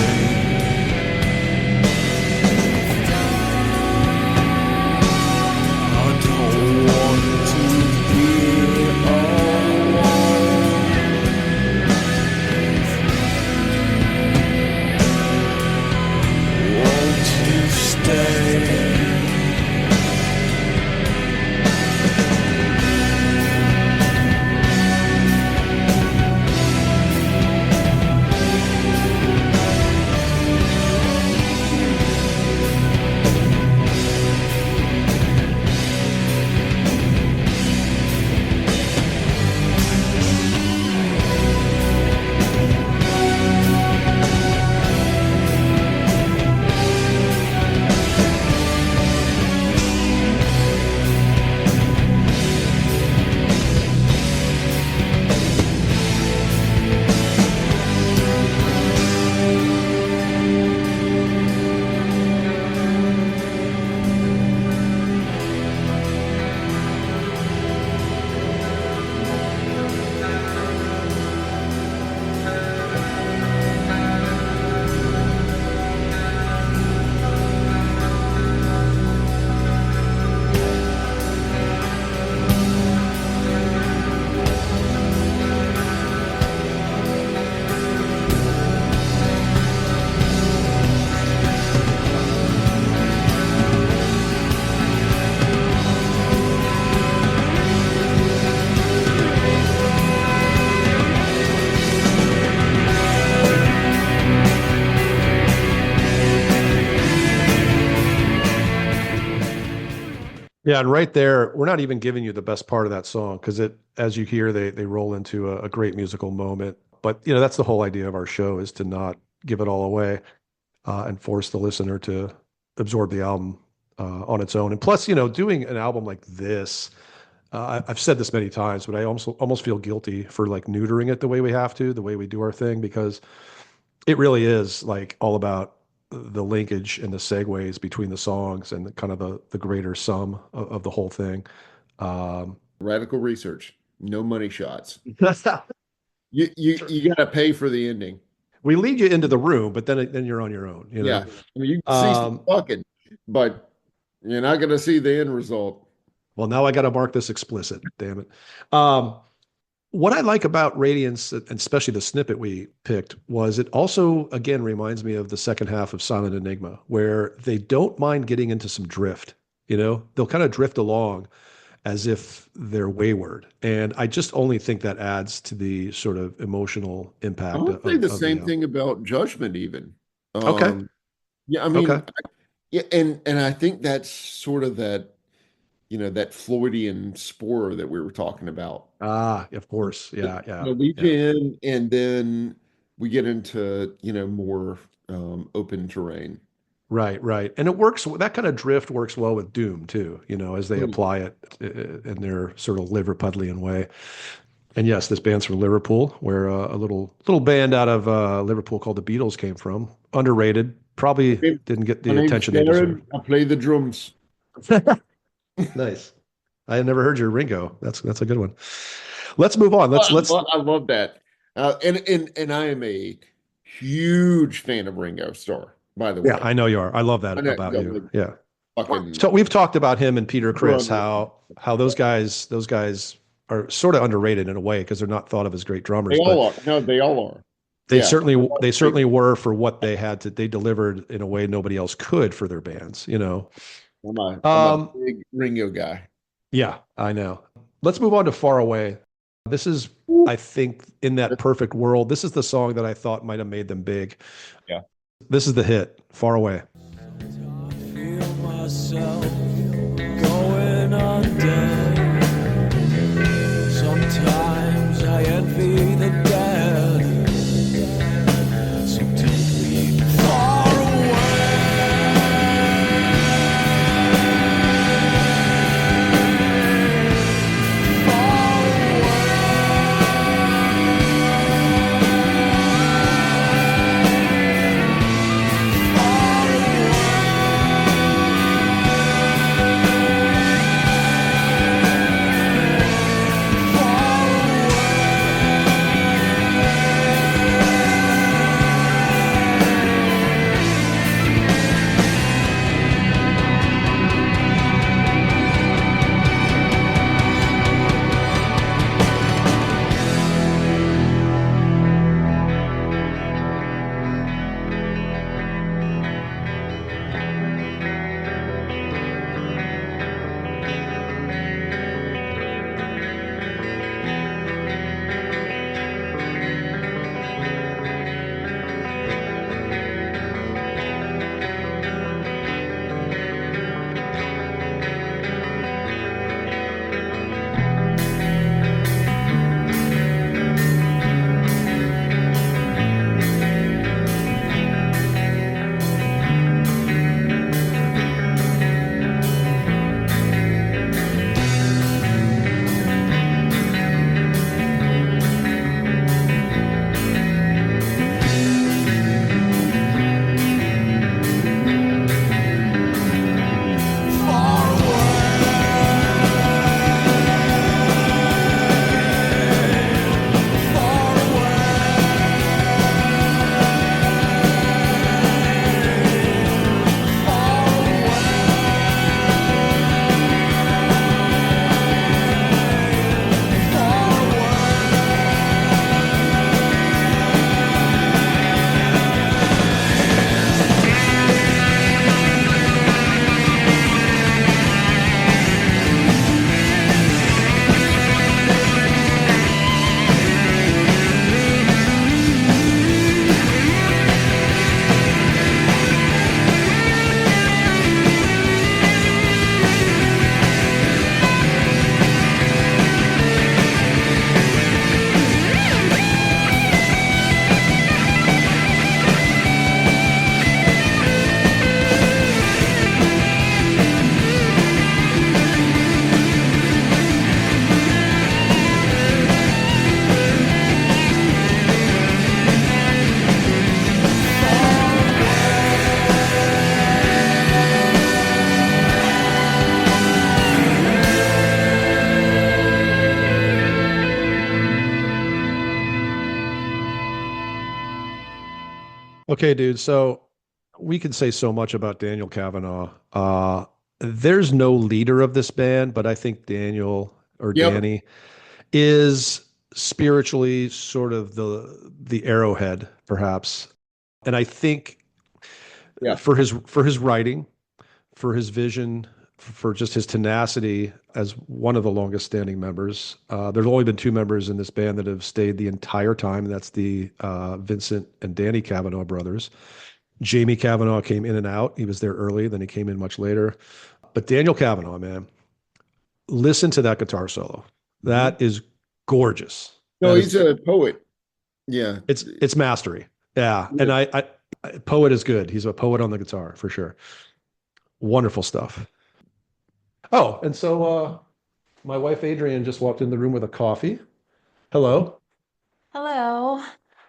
Yeah, and right there, we're not even giving you the best part of that song because it, as you hear, they roll into a great musical moment. But that's the whole idea of our show is to not give it all away and force the listener to absorb the album on its own. And plus, doing an album like this, I've said this many times, but I almost feel guilty for like neutering it the way we have to, the way we do our thing, because it really is like all about the linkage and the segues between the songs and the kind of the greater sum of the whole thing. Um, Radical research. No money shots. You got to pay for the ending. we lead you into the room, but then you're on your own. Yeah. I mean, you can see some fucking, but you're not going to see the end result. Well, now I got to mark this explicit. Damn it. What I like about Radiance, and especially the snippet we picked, was it also, again, reminds me of the second half of Silent Enigma, where they don't mind getting into some drift. They'll kind of drift along as if they're wayward. And I just only think that adds to the sort of emotional impact. I would say the same thing about Judgment, even. Okay. Yeah, I mean, Okay. yeah, and I think that's sort of that, that Floydian spore that we were talking about. Of course. Yeah. Lead you in, and then we get into, more open terrain. Right. And it works, that kind of drift works well with Doom too, as they apply it in their sort of Liverpudlian way. And yes, this band's from Liverpool, where a little band out of Liverpool called the Beatles came from. Underrated, probably didn't get the attention they deserve. I play the drums. Nice. I had never heard your Ringo. That's a good one. Let's move on. Let's. I love that. And I am a huge fan of Ringo Starr, by the way. Yeah, I know you are. I love that about you. Like, yeah. Fucking, So we've talked about him and Peter Criss, how those guys are sort of underrated in a way because they're not thought of as great drummers. they all are. No, they all are. They Yeah. certainly were for what they had to. They delivered in a way nobody else could for their bands. I'm a big Ringo guy. Yeah, I know. Let's move on to Far Away. This is, I think, in that perfect world, this is the song that I thought might have made them big. Yeah. This is the hit, Far Away. I feel myself going under. Sometimes I envy the dead. So take me far away. Far away. Okay, dude. So we can say so much about Daniel Kavanaugh. There's no leader of this band, but I think Daniel or Yep. Danny is spiritually sort of the arrowhead, perhaps. And I think Yeah. for his writing, for his vision, for just his tenacity as one of the longest standing members. There's only been two members in this band that have stayed the entire time, and that's the Vincent and Danny Kavanaugh brothers. Jamie Kavanaugh came in and out. He was there early, then he came in much later. But Daniel Kavanaugh, man, listen to that guitar solo. That is gorgeous. No, That he's is, a poet. Yeah. it's mastery. Yeah. And I poet is good. He's a poet on the guitar for sure. Wonderful stuff. Oh, and so my wife Adrienne just walked in the room with a coffee. Hello. Hello.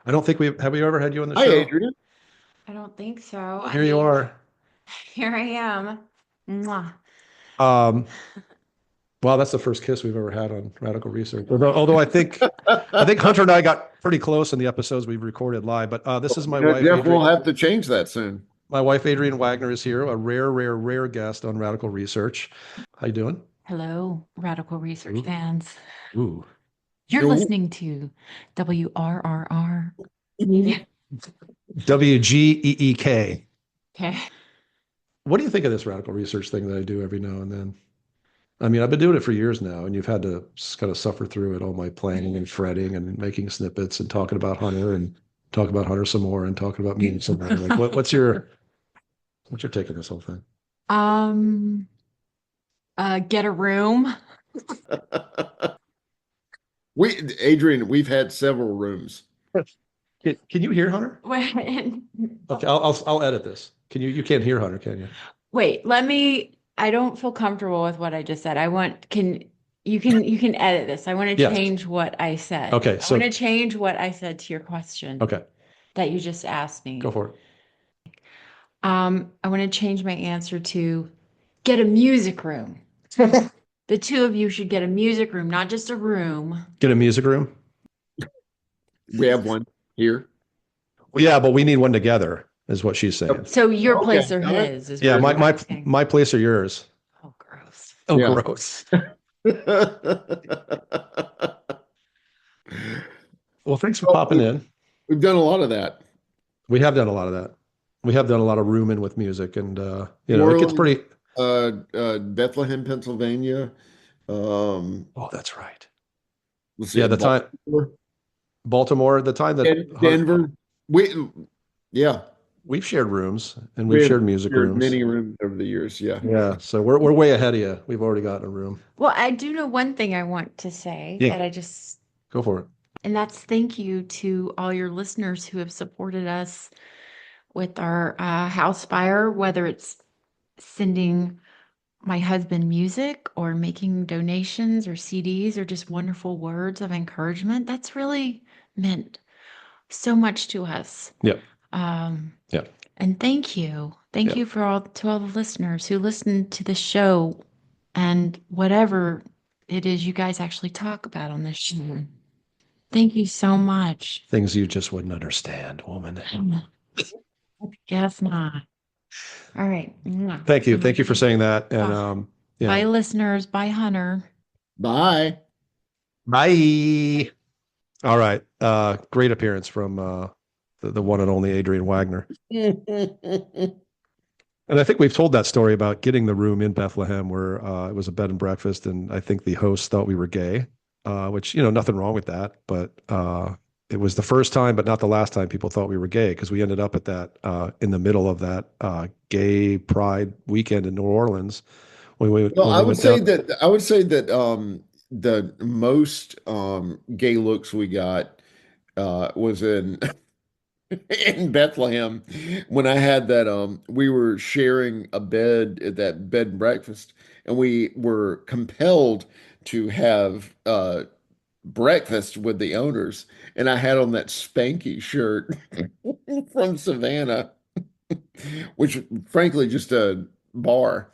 I don't think have we ever had you on the Hi, show? Adrian. I don't think so. Here you are. Here I am. Mwah. Wow, that's the first kiss we've ever had on Radical Research. Although I think Hunter and I got pretty close in the episodes we've recorded live. But this is my wife. Jeff Adrienne. will have to change that soon. My wife Adrienne Wagner is here, a rare guest on Radical Research. How you doing? Hello, Radical Research fans. Ooh. You're Ooh. listening to WRRR. WGEEK. Okay. What do you think of this Radical Research thing that I do every now and then? I mean, I've been doing it for years now, and you've had to kind of suffer through it, all my planning and fretting and making snippets and talking about Hunter and talking about Hunter some more and talking about me some more. Like, what's your take on this whole thing? Get a room. Adrian, we've had several rooms. Can you hear Hunter? Wait, Okay, I'll edit this. You can't hear Hunter, can you? wait, I don't feel comfortable with what I just said. You can edit this. I want to Yes. change what I said. Okay, I so- want to change what I said to your question Okay, that you just asked me. go for it. I want to change my answer to get a music room. The two of you should get a music room, not just a room. Get a music room? We have one here. Well, yeah, but we need one together, is what she's saying. So your Okay, place or all right. his is Yeah, what my you're my asking. my place or yours? Oh, gross. Oh, Yeah. gross. Well, thanks for popping in. We've done a lot of that. We have done a lot of that. We have done a lot of rooming with music, and it gets pretty. Bethlehem, Pennsylvania. Oh, that's right. Let's see, Yeah, the time Baltimore, the time that Denver. we've shared rooms and we've shared music rooms. Many rooms over the years. Yeah. Yeah, so we're way ahead of you. We've already got a room. Well, I do know one thing I want to say Yeah. that Go for it. and that's thank you to all your listeners who have supported us with our house fire, whether it's sending my husband music or making donations or CDs or just wonderful words of encouragement. That's really meant so much to us. Yeah. Yeah. And thank you. Thank you to all the listeners who listen to the show and whatever it is you guys actually talk about on this show. Thank you so much. Things you just wouldn't understand, woman. Guess not. All right. Thank you. Thank you for saying that. And Bye, listeners. Bye, Hunter. Bye. Bye. All right. Great appearance from the one and only Adrienne Wagner. And I think we've told that story about getting the room in Bethlehem where it was a bed and breakfast, and I think the host thought we were gay, which, nothing wrong with that. But it was the first time, but not the last time people thought we were gay, because we ended up at that in the middle of that gay pride weekend in New Orleans. I would say that the most gay looks we got was in in Bethlehem when I had that we were sharing a bed at that bed and breakfast, and we were compelled to have breakfast with the owners, and I had on that Spanky shirt from Savannah, which frankly just a bar.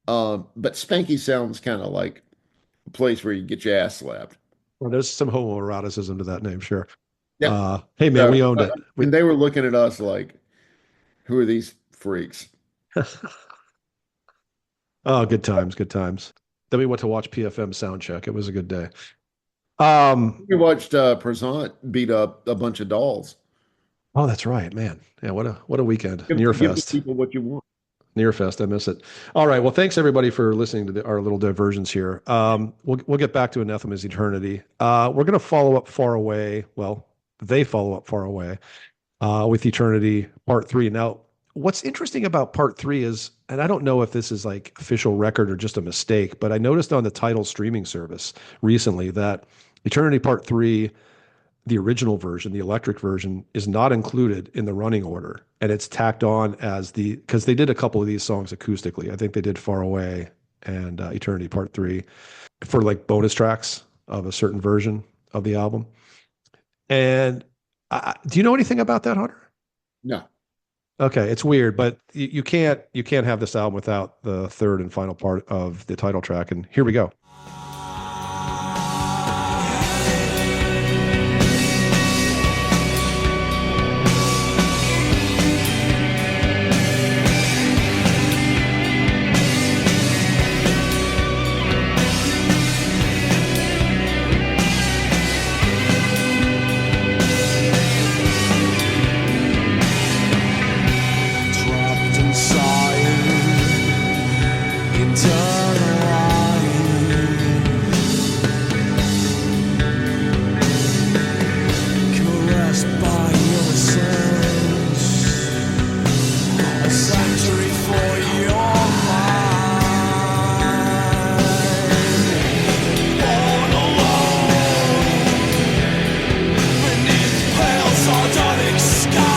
But Spanky sounds kind of like a place where you get your ass slapped. Well, there's some homoeroticism to that name, sure. Yeah. Hey man, we owned it. And they were looking at us like, Who are these freaks? Oh, good times, good times. Then we went to watch PFM sound check. It was a good day. We watched Prasant beat up a bunch of dolls. Oh, that's right, man. Yeah, what a weekend. Give the Nearfest. people what you want. Nearfest. I miss it. All right. Well, thanks everybody for listening to our little diversions here. We'll get back to Anathema's Eternity. We're going to follow up Far Away. Well, they follow up Far Away with Eternity Part 3. Now, what's interesting about Part 3 is, and I don't know if this is like official record or just a mistake, but I noticed on the Tidal streaming service recently that Eternity Part 3, the original version, the electric version, is not included in the running order. And it's tacked on as because they did a couple of these songs acoustically. I think they did Far Away and Eternity Part 3 for like bonus tracks of a certain version of the album. And do you know anything about that, Hunter? No. Okay, it's weird, but you can't have this album without the third and final part of the title track. And here we go. Trapped inside internal caressed by your sense, a sanctuary for your mind. Born alone beneath pale sardonic skies.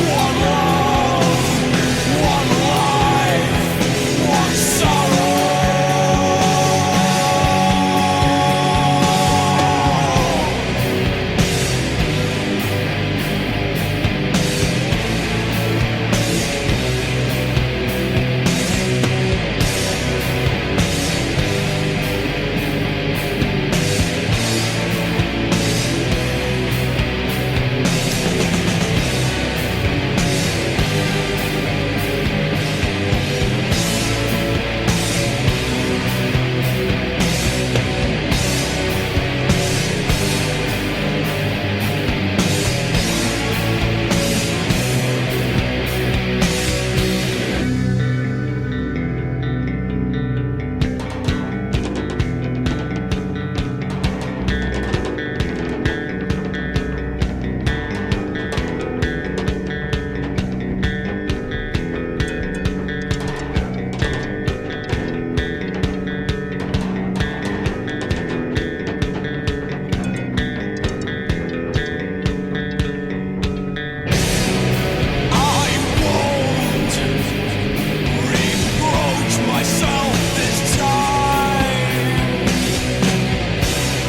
One love, one life, one sorrow. I won't reproach myself this time.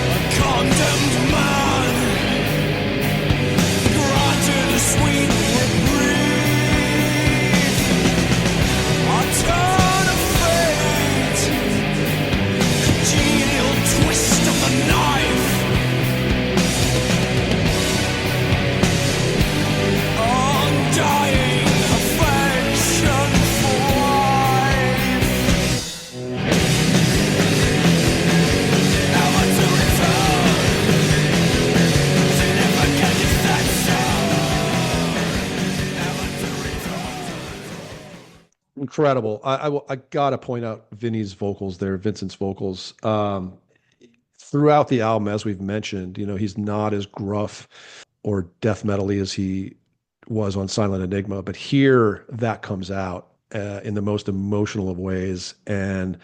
A condemned man granted a sweet reprieve. A turn of fate, congenial twist of the knife. Undying affection for life, never to return. Significant extension, never to return. Incredible. I gotta point out Vinny's vocals there, Vincent's vocals. Throughout the album, as we've mentioned, he's not as gruff or death metal-y as he was on Silent Enigma, but here that comes out in the most emotional of ways, and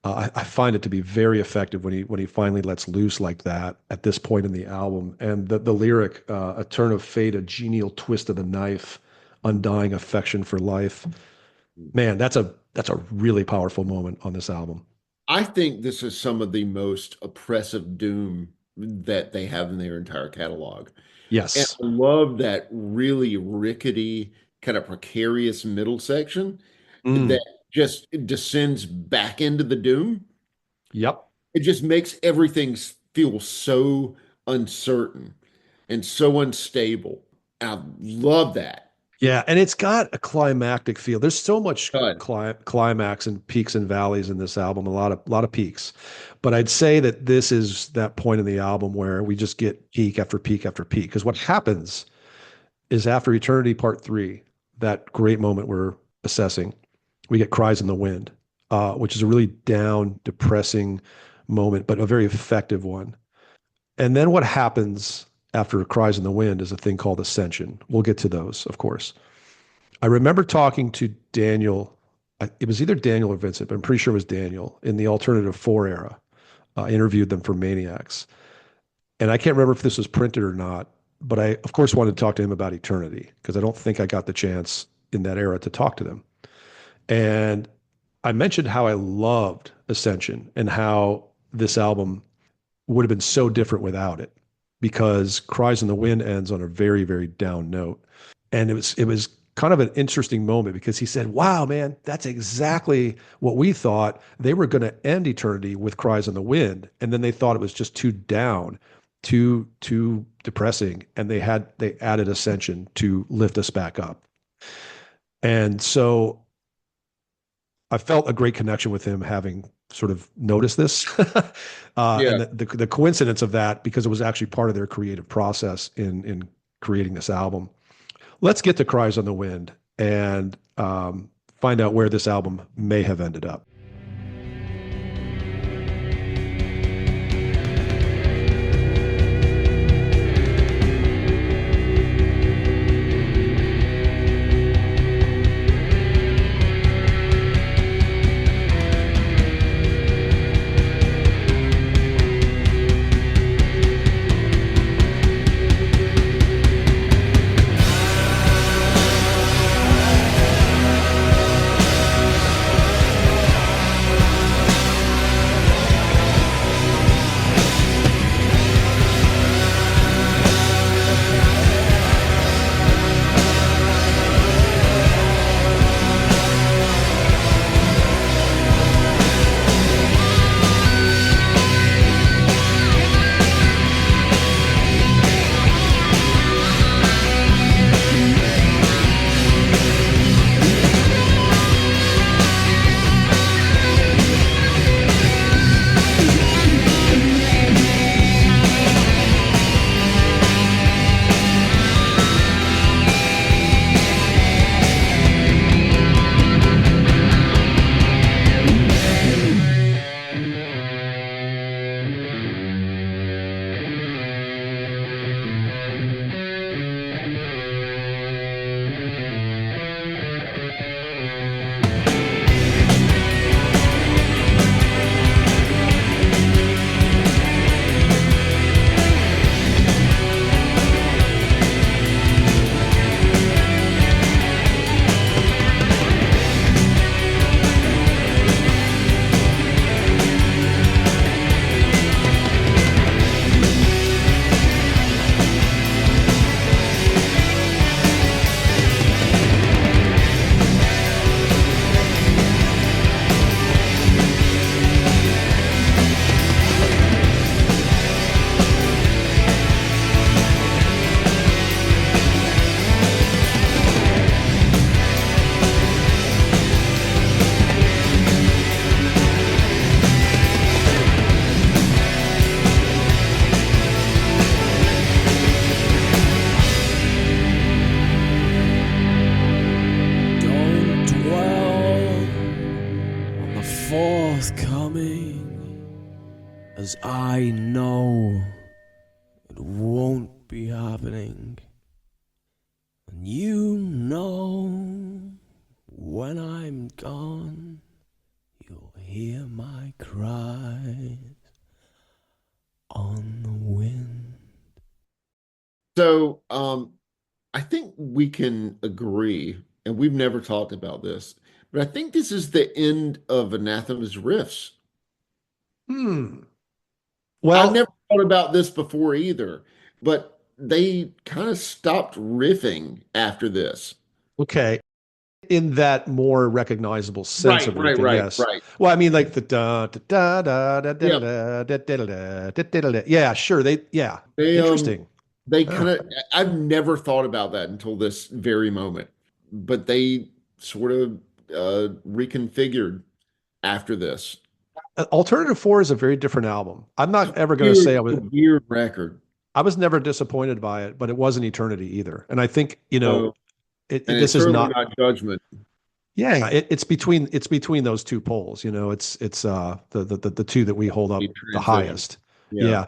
I find it to be very effective when he finally lets loose like that at this point in the album. And the lyric, "A turn of fate, a genial twist of the knife, undying affection for life." Man, that's a really powerful moment on this album. I think this is some of the most oppressive doom that they have in their entire catalog. And Yes. I love that really rickety, kind of precarious middle section Mm, that just descends back into the doom. yep. It just makes everything feel so uncertain. and so unstable. I love that. Yeah, and it's got a climactic feel. There's so much Good. climax and peaks and valleys in this album, a lot of peaks. But I'd say that this is that point in the album where we just get peak after peak after peak. Because what happens is after Eternity Part 3, that great moment we're assessing, we get Cries in the Wind, which is a really down, depressing moment, but a very effective one. And then what happens after Cries in the Wind is a thing called Ascension. We'll get to those, of course. I remember talking to Daniel. It was either Daniel or Vincent, but I'm pretty sure it was Daniel in the Alternative 4 era. I interviewed them for Maniacs. And I can't remember if this was printed or not, but I, of course, wanted to talk to him about Eternity because I don't think I got the chance in that era to talk to them. And I mentioned how I loved Ascension and how this album would have been so different without it because Cries in the Wind ends on a very, very down note. And it was kind of an interesting moment because he said, "Wow, man, that's exactly what we thought. They were going to end Eternity with Cries in the Wind, and then they thought it was just too down, too depressing, and they added Ascension to lift us back up." And so I felt a great connection with him having sort of noticed this, Yeah. and the coincidence of that because it was actually part of their creative process in creating this album. Let's get to Cries on the Wind and find out where this album may have ended up. As I know it won't be happening. And you know when I'm gone, you'll hear my cries on the wind. So, I think we can agree, and we've never talked about this, but I think this is the end of Anathema's riffs. I've Well, never thought about this before either, but they kind of stopped riffing after this. okay. In that more recognizable sense of riffing, yes. Right. Well, I mean, like the da da da da da da Yeah. da da da da da da da. Yeah, sure. They Interesting. They kind of, I've never thought about that until this very moment, but they sort of reconfigured after this. Alternative 4 is a very different album. I'm not ever going to Weird, say weird record. I was never disappointed by it, but it wasn't Eternity either. And I think, So, and it's this is certainly not, not Judgment. yeah, it's between those two poles, it's the two that we hold up The the transition. highest. Yeah. Yeah.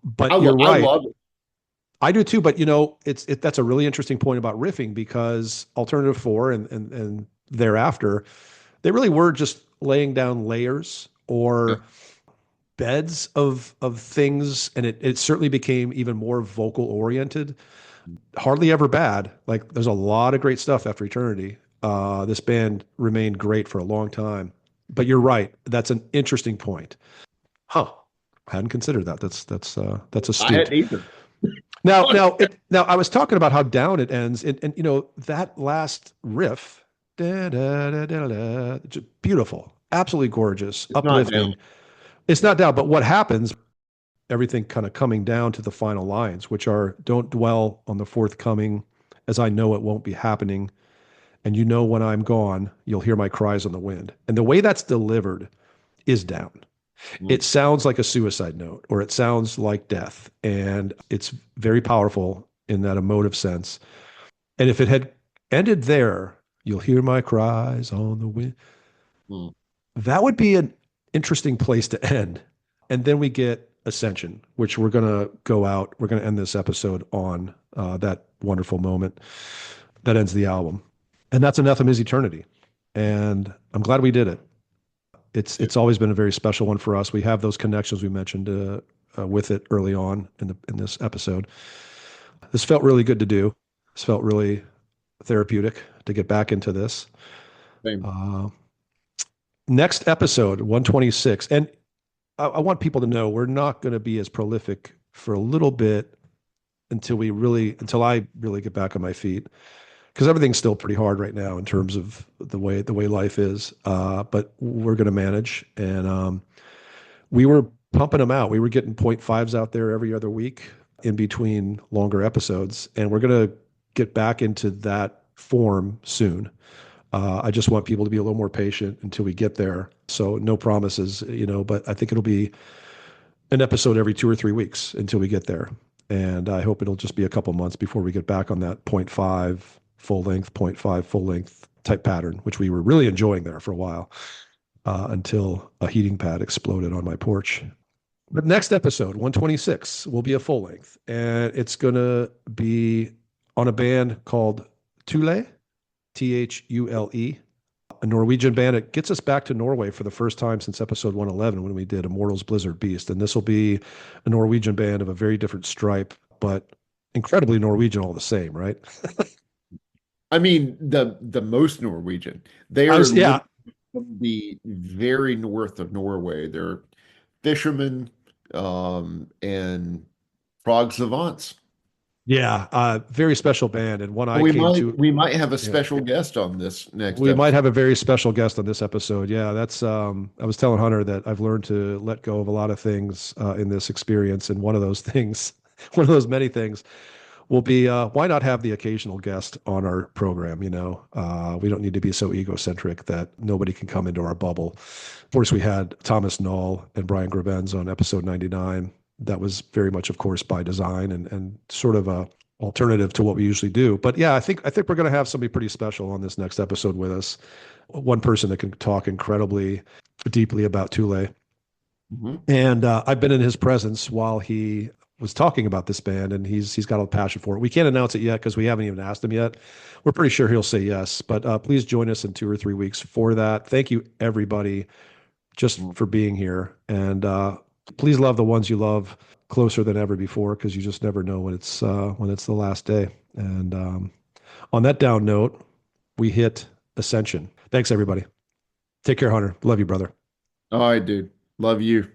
But you're I right. love it. I do too, but that's a really interesting point about riffing, because Alternative 4 and thereafter, they really were just laying down layers Yeah. or beds of things, and it certainly became even more vocal oriented. Hardly ever bad. Like, there's a lot of great stuff after Eternity. This band remained great for a long time. But you're right. That's an interesting point. Huh. I hadn't considered that. That's I hadn't astute. either. Now I was talking about how down it ends, and that last riff, da, da, da, da, da, just beautiful, absolutely gorgeous, It's not uplifting. down. It's not down, but what happens? Everything kind of coming down to the final lines, which are, "Don't dwell on the forthcoming, as I know it won't be happening. And when I'm gone, you'll hear my cries on the wind." And the way that's delivered is down. It sounds like a suicide note, or it sounds like death. And it's very powerful in that emotive sense. And if it had ended there, "You'll hear my cries on the wind," Mm. that would be an interesting place to end. And then we get Ascension, which we're going to go out. We're going to end this episode on that wonderful moment that ends the album. And that's Anathema's Eternity. And I'm glad we did it. It's always been a very special one for us. We have those connections we mentioned with it early on in this episode. This felt really good to do. This felt really therapeutic to get back into this. Same. Next episode, 126. And I want people to know we're not going to be as prolific for a little bit until I really get back on my feet, because everything's still pretty hard right now in terms of the way life is. But we're going to manage, and we were pumping them out. We were getting 0.5s out there every other week in between longer episodes, and we're going to get back into that form soon. I just want people to be a little more patient until we get there. So no promises, but I think it'll be an episode every 2 or 3 weeks until we get there. And I hope it'll just be a couple months before we get back on that 0.5 full length, 0.5 full length type pattern, which we were really enjoying there for a while, until a heating pad exploded on my porch. But next episode, 126, will be a full length, and it's going to be on a band called Thule, Thule, a Norwegian band. It gets us back to Norway for the first time since episode 111, when we did Immortals Blizzard Beast. And this will be a Norwegian band of a very different stripe, but incredibly Norwegian all the same, right? I mean, the most Norwegian. They are Yeah. from the very north of Norway. They're fishermen and frog savants. Yeah, very special band, and one I We came might to. we might have a special guest on this next We might episode. have a very special guest on this episode. Yeah, that's. I was telling Hunter that I've learned to let go of a lot of things in this experience, and one of those things, one of those many things, will be why not have the occasional guest on our program? We don't need to be so egocentric that nobody can come into our bubble. Of course, we had Thomas Knoll and Brian Grabenz on episode 99. That was very much, of course, by design and sort of a alternative to what we usually do. But yeah, I think we're going to have somebody pretty special on this next episode with us. One person that can talk incredibly deeply about Thule. Mm-hmm. And I've been in his presence while he was talking about this band, and he's got a passion for it. We can't announce it yet because we haven't even asked him yet. We're pretty sure he'll say yes, but please join us in 2 or 3 weeks for that. Thank you, everybody, just for being here. And please love the ones you love closer than ever before, because you just never know when it's the last day. And on that down note, we hit Ascension. Thanks, everybody. Take care, Hunter. Love you, brother. All right, dude. Love you.